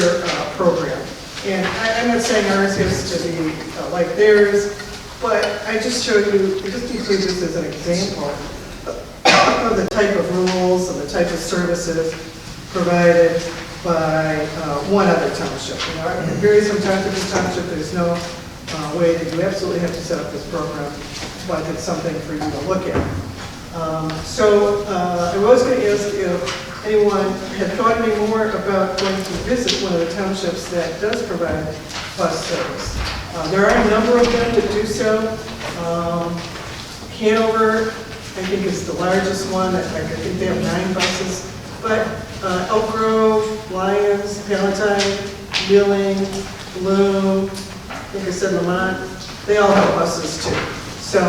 program. And I'm not saying ours has to be like theirs, but I just show you, just include this as an example of the type of rules and the type of services provided by one other township. You know, it varies from township to township. There's no way that you absolutely have to set up this program, but it's something for you to look at. I was going to ask if anyone had thought any more about going to visit one of the townships that does provide bus service. There are a number of them that do so. Hanover, I think, is the largest one. I think they have 9 buses. But Elk Grove, Lyons, Palatine, Wheeling, Bloom, I think I said Lamont, they all have buses too. So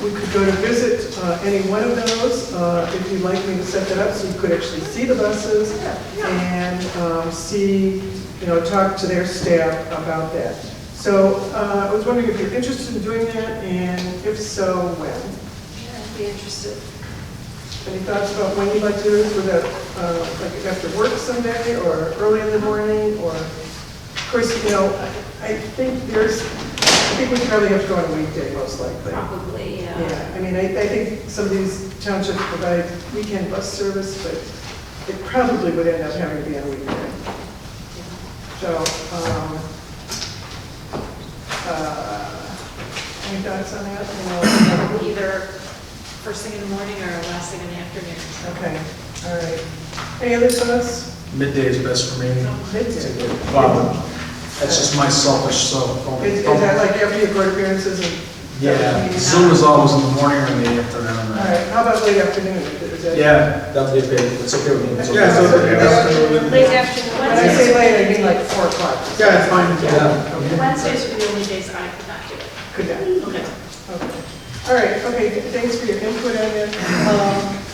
we could go to visit any one of those if you'd like me to set that up so you could actually see the buses and see, talk to their staff about that. So I was wondering if you're interested in doing that, and if so, when? Yeah, I'd be interested. Any thoughts about when you'd like to do this? Would that, like after work someday, or early in the morning, or, of course, I think we probably have to go on a weekday, most likely. Probably, yeah. Yeah, I mean, I think some of these townships provide weekend bus service, but it probably would end up having to be on a weekday. So, any thoughts on that? Either first thing in the morning or last thing in the afternoon. Okay, all right. Any other thoughts? Midday is best for me. Midday. Wow. That's just my selfish, so. Is that like after your court appearances? Yeah, Zoom is always in the morning or in the afternoon. All right, how about late afternoon? Is that? Yeah, that'd be okay. It's okay with me. It's okay. Yeah, so Late afternoon. When I say late, I mean like 4 o'clock. yeah, it's fine. Yeah. Wednesdays are the only days I could not do it. Could not, okay. Okay. All right, okay, thanks for your input on that.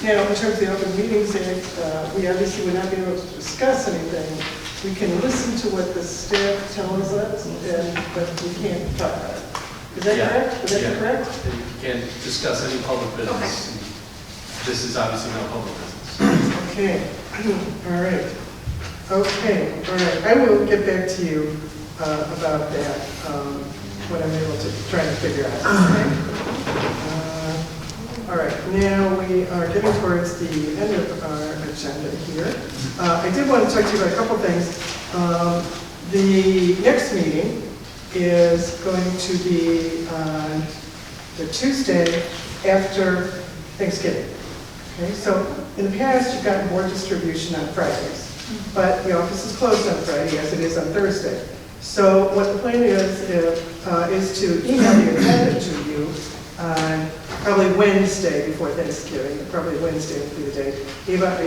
Now, in terms of the Open Meetings Act, we obviously would not be able to discuss anything. We can listen to what the staff tells us, but we can't talk about it. Is that correct? Is that correct? You can't discuss any public business. This is obviously not public business. Okay, all right. Okay, all right. I will get back to you about that. what I'm able to, trying to figure out. Okay? All right, now we are getting towards the end of our agenda here. I did want to talk to you about a couple things. The next meeting is going to be on the Tuesday after Thanksgiving. Okay, so in the past, you've gotten board distribution on Fridays, but the office is closed on Friday as it is on Thursday. So what the plan is to email the agenda to you on probably Wednesday before Thanksgiving. Probably Wednesday would be the date. Eva,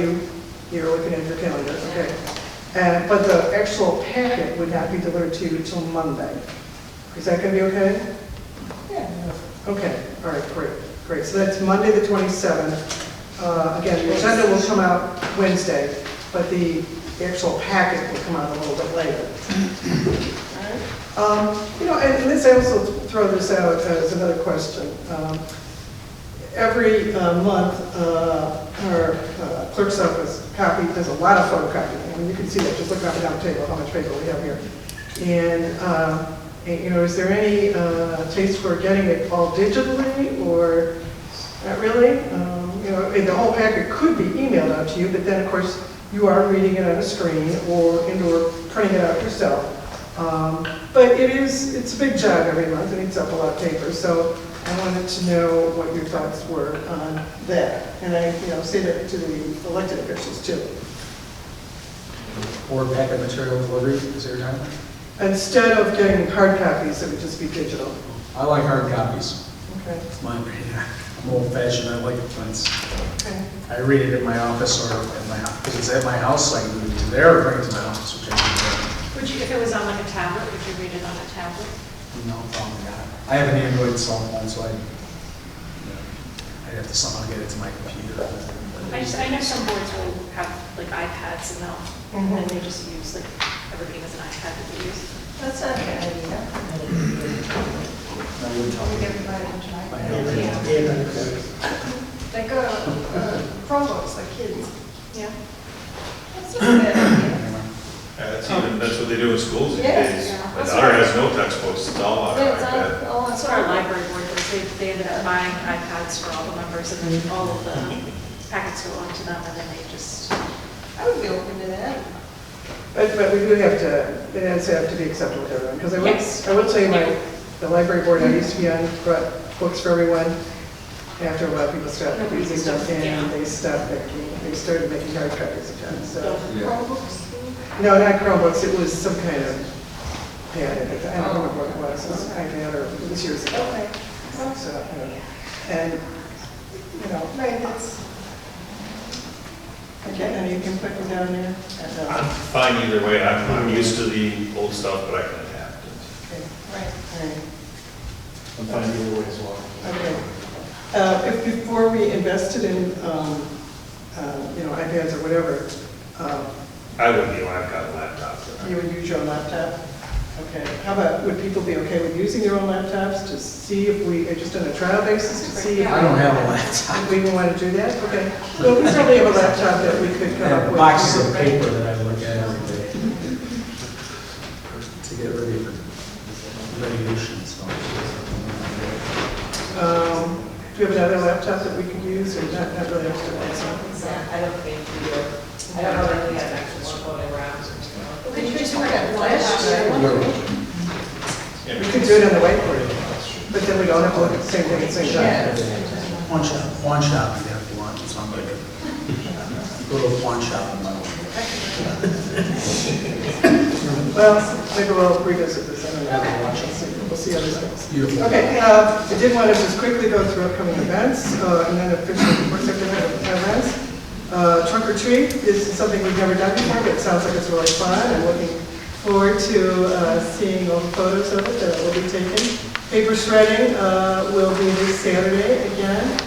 you're looking at your calendar, okay? But the actual packet would not be delivered to you until Monday. Is that going to be okay? Yeah. Okay, all right, great. So that's Monday the 27th. Again, the agenda will come out Wednesday, but the actual packet will come out a little bit later. All right. And let's also throw this out as another question. Every month, our clerk's office does a lot of photocopying. I mean, you can see that, just look up and down the table, how much paper we have here. And is there any taste for getting it all digitally, or not really? And the whole packet could be emailed out to you, but then, of course, you are reading it on a screen or printing it out yourself. But it's a big job every month. It eats up a lot of paper. So I wanted to know what your thoughts were on that. And I say that to the elected officials, too. Or packet material delivery, is there time? Instead of getting hard copies, it would just be digital. I like hard copies. Okay. It's my opinion. I'm old fashioned, I like prints. Okay. I read it in my office or at my house. If it's at my house, I can read it there or bring it to my office, which I can do. Would you, if it was on like a tablet, would you read it on a tablet? No, probably not. I have an Android cell phone, so I'd have to somehow get it to my computer. I know some boards will have like iPads and then they just use like everybody has an iPad that they use. That's not a bad idea. I wouldn't tell We you. get everybody to try. My Like Chromebooks, like kids. Yeah. That's not a bad idea. That's what they do in schools these Yes, days. yeah. My daughter has no textbooks, it's all on her Yeah, it's iPad. all on That's what our library board does. They ended up buying iPads for all the members and then all of the packets go on to them and then they just. I would be open to that. But we do have to, it has to be acceptable to everyone. Because Yes. I will tell you, the library board I used to be on brought books for everyone. After a while, people stopped using them and they started making hard copies again. So. Chromebooks? No, not Chromebooks, it was some kind of pad. I don't remember what it was. It was an iPad or it was years ago. Okay. So, and, right, that's, okay, and you can put them down there. I'm fine either way, I'm used to the old stuff, but I can adapt it. Okay, right, all right. I'm fine either way as well. Okay. If before we invested in, iPads or whatever, I would be, I've got a laptop. you would use your own laptop? Okay. How about, would people be okay with using their own laptops to see if just on a trial basis to see if I don't have a laptop. if we even want to do that? Okay. Well, we certainly have a laptop that we could I come up have with. boxes of paper that I look at every day to get ready for radiation. So. Do you have another laptop that we could use or not really? I don't think we do. I don't know that we have actual one going around. Could you just work at Flash? We could do it on the whiteboard, but then we don't have to look at the same thing at the same time. Pawn shop if you want, it's not like go to a pawn shop in my life. Well, maybe we'll revisit this anyway. We'll see how this goes. Beautiful. Okay, I did want to just quickly go through upcoming events and then officially report events. Trunk or treat is something we've never done before, but it sounds like it's really fun. I'm looking forward to seeing all the photos of it that will be taken. Paper shredding will be this Saturday again.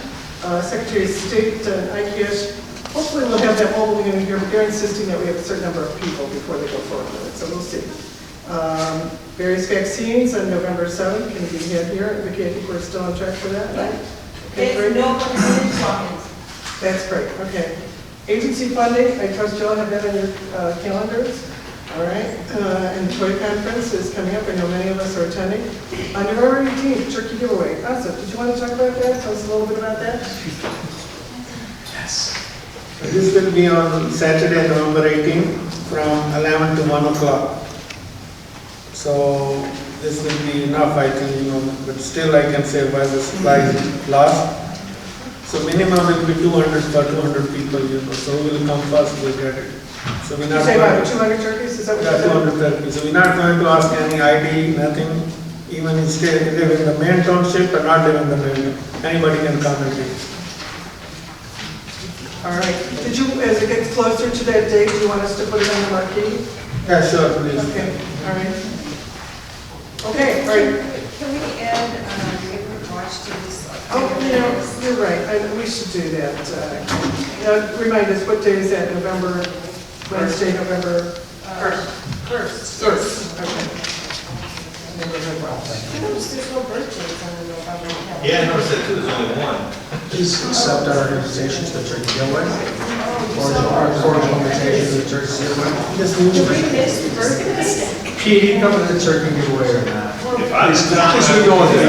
Secretary of State ICASH, hopefully we'll have that mobile unit here, but they're insisting that we have a certain number of people before they go forward with it, so we'll see. Various vaccines on November 7th can be had here. Vicki, I think we're still on track for that, right? Okay, great. That's great, okay. Agency funding, I trust you all have that on your calendars. All right, and the toy conference is coming up. I know many of us are attending. On November 18th, turkey giveaway. Awesome. Did you want to talk about that? Tell us a little bit about that. Yes. This will be on Saturday, November 18th, from 11 to 1 o'clock. So this will be enough, I think, but still I can say why the supply is lost. So minimum will be 200 for 200 people, so who will come first will get it. So we're You not say going about to, 200 turkeys? Is that what you yeah, said? 200 turkeys. So we're not going to ask any ID, nothing. Even if they live in the Maine Township or not live in the Maine, anybody can come and get it. All right. Did you, as it gets closer to that date, do you want us to put it on the marquee? Yeah, sure, please. Okay, all right. Okay, all right. Can we add favorite watch to this? Oh, you're right. We should do that. Remind us, what day is that? November, Wednesday, November? First. Okay. I noticed there's no birthdays on the November calendar. Yeah, I noticed that too, there's only one. Please accept our invitation to the turkey giveaway. Cordial invitation to the turkey giveaway. Did we miss the birthdays? Pete, you come to the turkey giveaway or not? If I was Please, we go with it.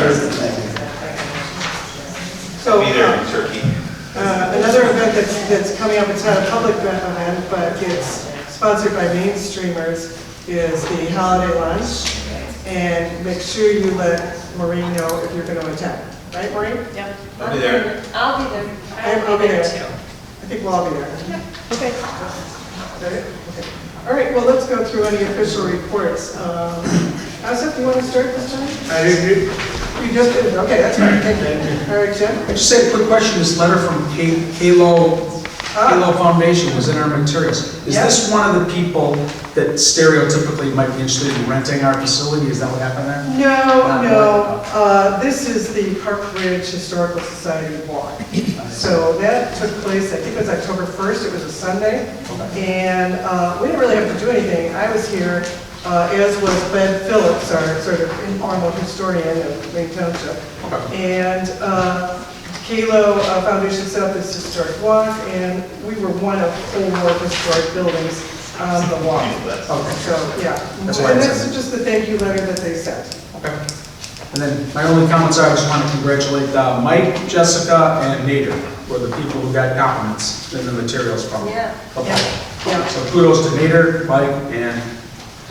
So, be there in Turkey. another event that's coming up, it's not a public event, but it's sponsored by Mainstreamers, is the holiday lunch. And make sure you let Maureen know if you're going to attend. Right, Maureen? Yep. I'll be there. I'll be there. I'll be there too. I think we'll all be there. Okay. Okay. All right, well, let's go through any official reports. Asif, you want to start this time? I did. You just did, okay, that's fine, thank you. All right, Jim? I just had a quick question. This letter from Halo Foundation was in our materials. Is this one of the people that stereotypically might be interested in renting our facility? Is that what happened there? No. This is the Park Ridge Historical Society walk. So that took place, I think it was October 1st, it was a Sunday. And we didn't really have to do anything. I was here, as was Ben Phillips, our sort of informal historian of Maine Township. And Halo Foundation set up this historic walk, and we were one of 4 historic buildings on the walk. Okay. So, yeah. That's why And I that's said- just the thank you letter that they sent. Okay. And then my only comments are I just want to congratulate Mike, Jessica, and Nader were the people who got compliments in the materials from. Yeah. Okay. Yeah. So kudos to Nader, Mike, and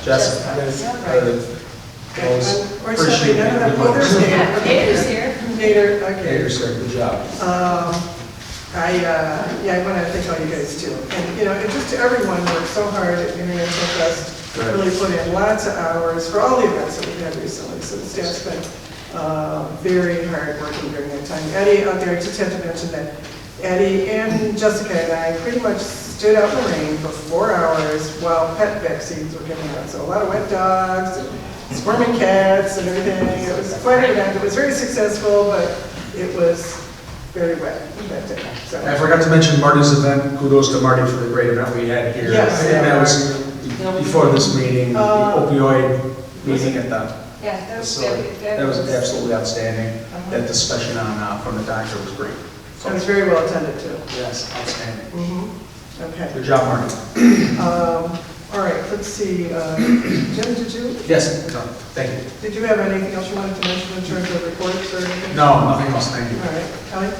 Jessica. Unfortunately, none of them, oh, there's Nader. Nader's here. Nader, okay. Nader, sir, good job. I want to thank all you guys too. And, and just to everyone who worked so hard at International Fest, really put in lots of hours for all the events that we've had recently. So the staff's been very hard working during that time. Eddie out there, I just have to mention that Eddie and Jessica and I pretty much stood out in the rain for 4 hours while pet vaccines were given out. So a lot of wet dogs and squirming cats and everything. It was quite an event. It was very successful, but it was very wet that day. So. I forgot to mention Marty's event. Kudos to Marty for the great event we had here. Yes. And that was before this meeting, the opioid meeting at the Yeah, that was facility. That was absolutely outstanding. That discussion on from the doctor was great. It was very well attended too. Yes, outstanding. Okay. Good job, Marty. All right, let's see. Jim, did you? Yes, no, thank you. Did you have anything else you wanted to mention in terms of reports or anything? No, nothing else, thank you. All right, Kelly?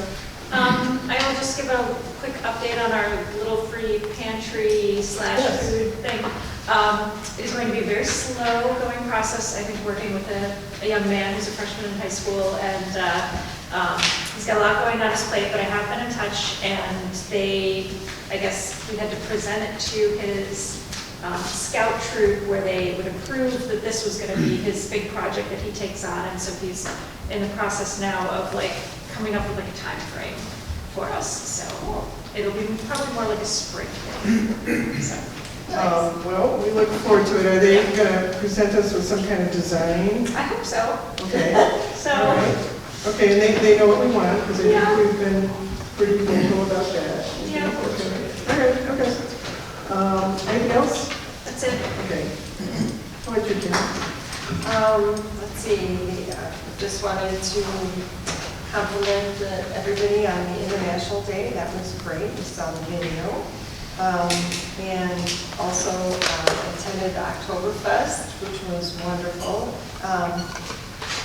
I will just give a quick update on our little free pantry / food thing. It is going to be a very slow going process. I've been working with a young man who's a freshman in high school, and he's got a lot going on his plate, but I have been in touch, and I guess we had to present it to his scout troop where they would approve that this was going to be his big project that he takes on, and so he's in the process now of coming up with a time frame for us. So it'll be probably more like a spring thing. So. Well, we look forward to it. Are they going to present us with some kind of design? I hope so. Okay. So. All right. Okay, and they know what we want because I think we've been pretty vocal about that. Yeah. Okay. All right. Okay. Anything else? That's it. Okay. How about you, Kim? Let's see, just wanted to compliment everybody on the International Day. That was great. We saw the video. And also attended Oktoberfest, which was wonderful.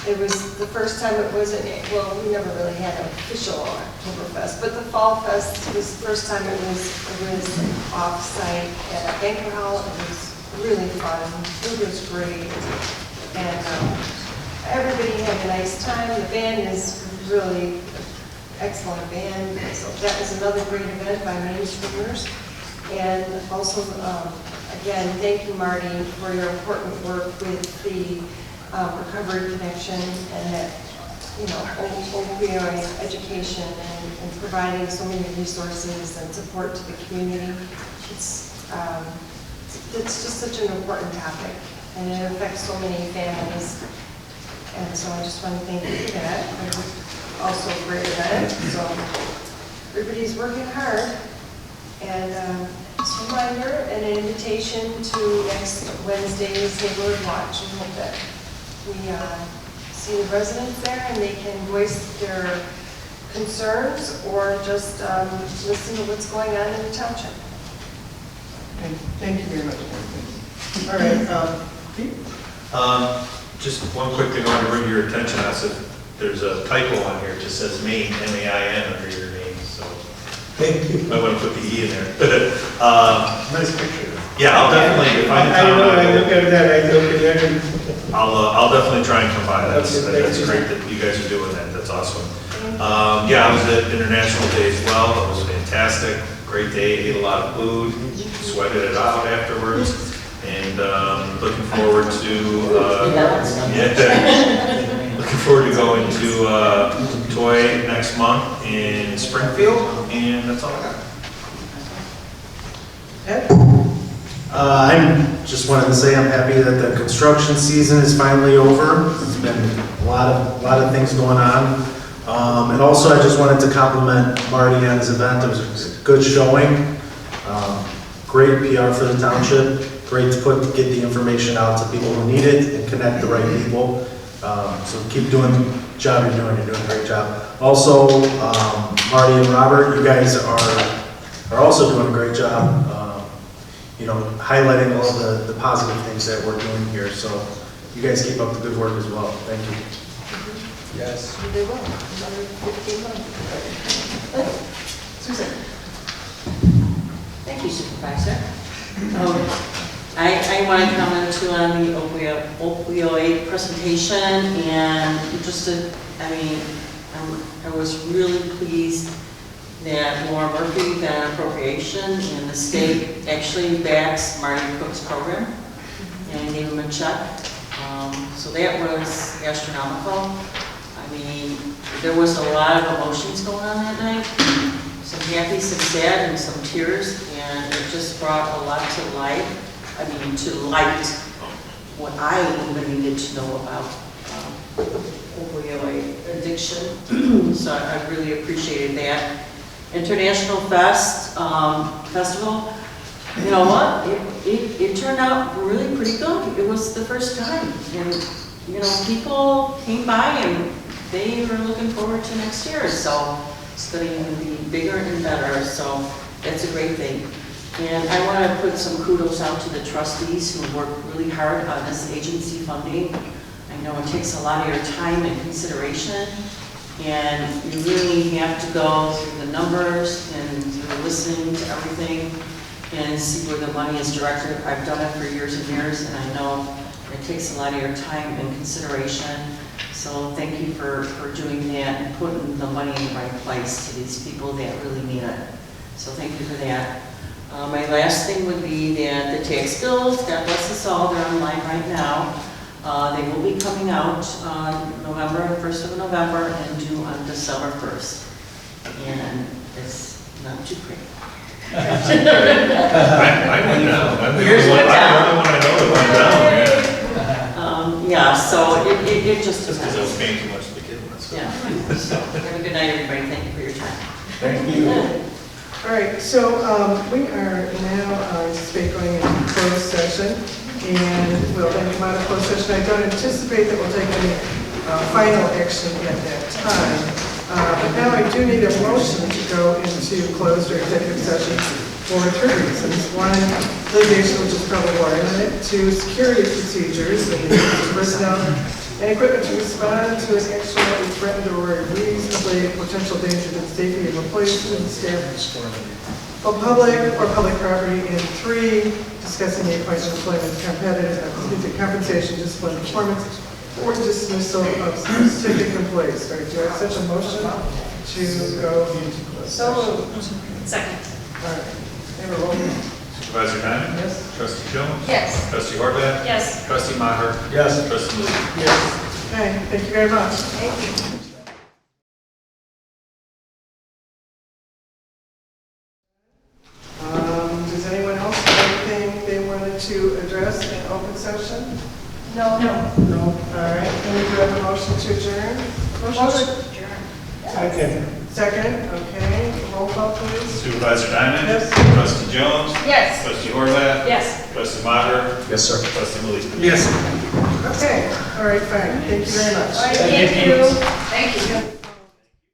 It was the first time it wasn't, well, we never really had an official Oktoberfest, but the Fall Fest was the first time it was off-site at a banquet hall. It was really fun. Food was great. And everybody had a nice time. The band is really excellent band. So that was another great event by Maine Streamers. And also, again, thank you, Marty, for your important work with the Recovery Connection and that, opioid education and providing so many resources and support to the community. It's just such an important topic, and it affects so many families. And so I just want to thank you for that. It was also a great event. So everybody's working hard. And just a reminder and an invitation to next Wednesday's neighborhood watch. We hope that we see the residents there and they can voice their concerns or just listen to what's going on in the township. Okay, thank you very much. All right, Pete? Just one quick thing I want to bring to your attention. I said there's a typo on here. It just says Maine, M-A-I-N under your name. So Thank you. I want to put the E in there. Nice picture. Yeah, I'll definitely, if I I know, I look at that, I look at that. I'll definitely try and come by. That's great that you guys are doing that. That's awesome. Yeah, I was at International Day as well. It was fantastic. Great day. Ate a lot of food. Sweated it out afterwards. And looking forward to looking forward to going to Toy next month in Springfield. And that's all I got. I just wanted to say I'm happy that the construction season is finally over. There's been a lot of things going on. And also I just wanted to compliment Marty on his event. It was a good showing. Great PR for the township. Great to get the information out to people who need it and connect the right people. So keep doing the job you're doing. You're doing a great job. Also, Marty and Robert, you guys are also doing a great job. Highlighting all the positive things that we're doing here. So you guys keep up the good work as well. Thank you. Yes. They will. Another 15 months. Susan. Thank you, Supervisor. I want to comment too on the opioid presentation, and I was really pleased that Laura Murphy got an appropriation and the state actually backs Marty Cook's program and gave him a check. So that was astronomical. There was a lot of emotions going on that night. Some happy, some sad, and some tears, and it just brought a lot to light. To light what I even needed to know about opioid addiction. So I really appreciated that. International Festival, you know what? It turned out really pretty good. It was the first time, and people came by and they were looking forward to next year. So it's going to be bigger and better. So that's a great thing. And I want to put some kudos out to the trustees who worked really hard on this agency funding. I know it takes a lot of your time and consideration, and you really have to go through the numbers and through listening to everything and see where the money is directed. I've done it for years and years, and I know it takes a lot of your time and consideration. So thank you for doing that and putting the money in the right place to these people that really need it. So thank you for that. My last thing would be that the tax bills, God bless us all, they're online right now. They will be coming out on first of November and due on December 1st. And it's not too great. I went down. I'm the only one I know that went down. Yeah, so it just Just because I was depends. paying too much to the kid. Yeah. So have a good night, everybody. Thank you for your time. Thank you. All right, so we are now going into closed session, and we'll then come out of closed session. I don't anticipate that we'll take any final action at that time. But now I do need a motion to go into closed or executive session for three reasons. One, litigation, which is probably why I'm in it. Two, security procedures, and the use of personnel and equipment to respond to an action that would threaten or reasonably potential danger to the safety of employees and staff of public or public property. And three, discussing the appointment, employment, compensation, discipline, performance, or dismissal of specific employees. Or do I have such a motion to go into closed session? Second. All right. Have a roll. Supervisor Diamond? Yes. Trustee Jones? Yes. Trustee Horvath? Yes. Trustee Maher? Yes. Trustee Lee? Yes. Okay, thank you very much. Thank you. Does anyone else have anything they wanted to address in open session? No. No. All right, then we do have a motion to adjourn. Motion to adjourn. Second. Second, okay, roll call please. Supervisor Diamond? Yes. Trustee Jones? Yes. Trustee Horvath? Yes. Trustee Maher? Yes, sir. Trustee Lee? Yes. Okay, all right, fine, thank you very much. All right, thank you. Thank you.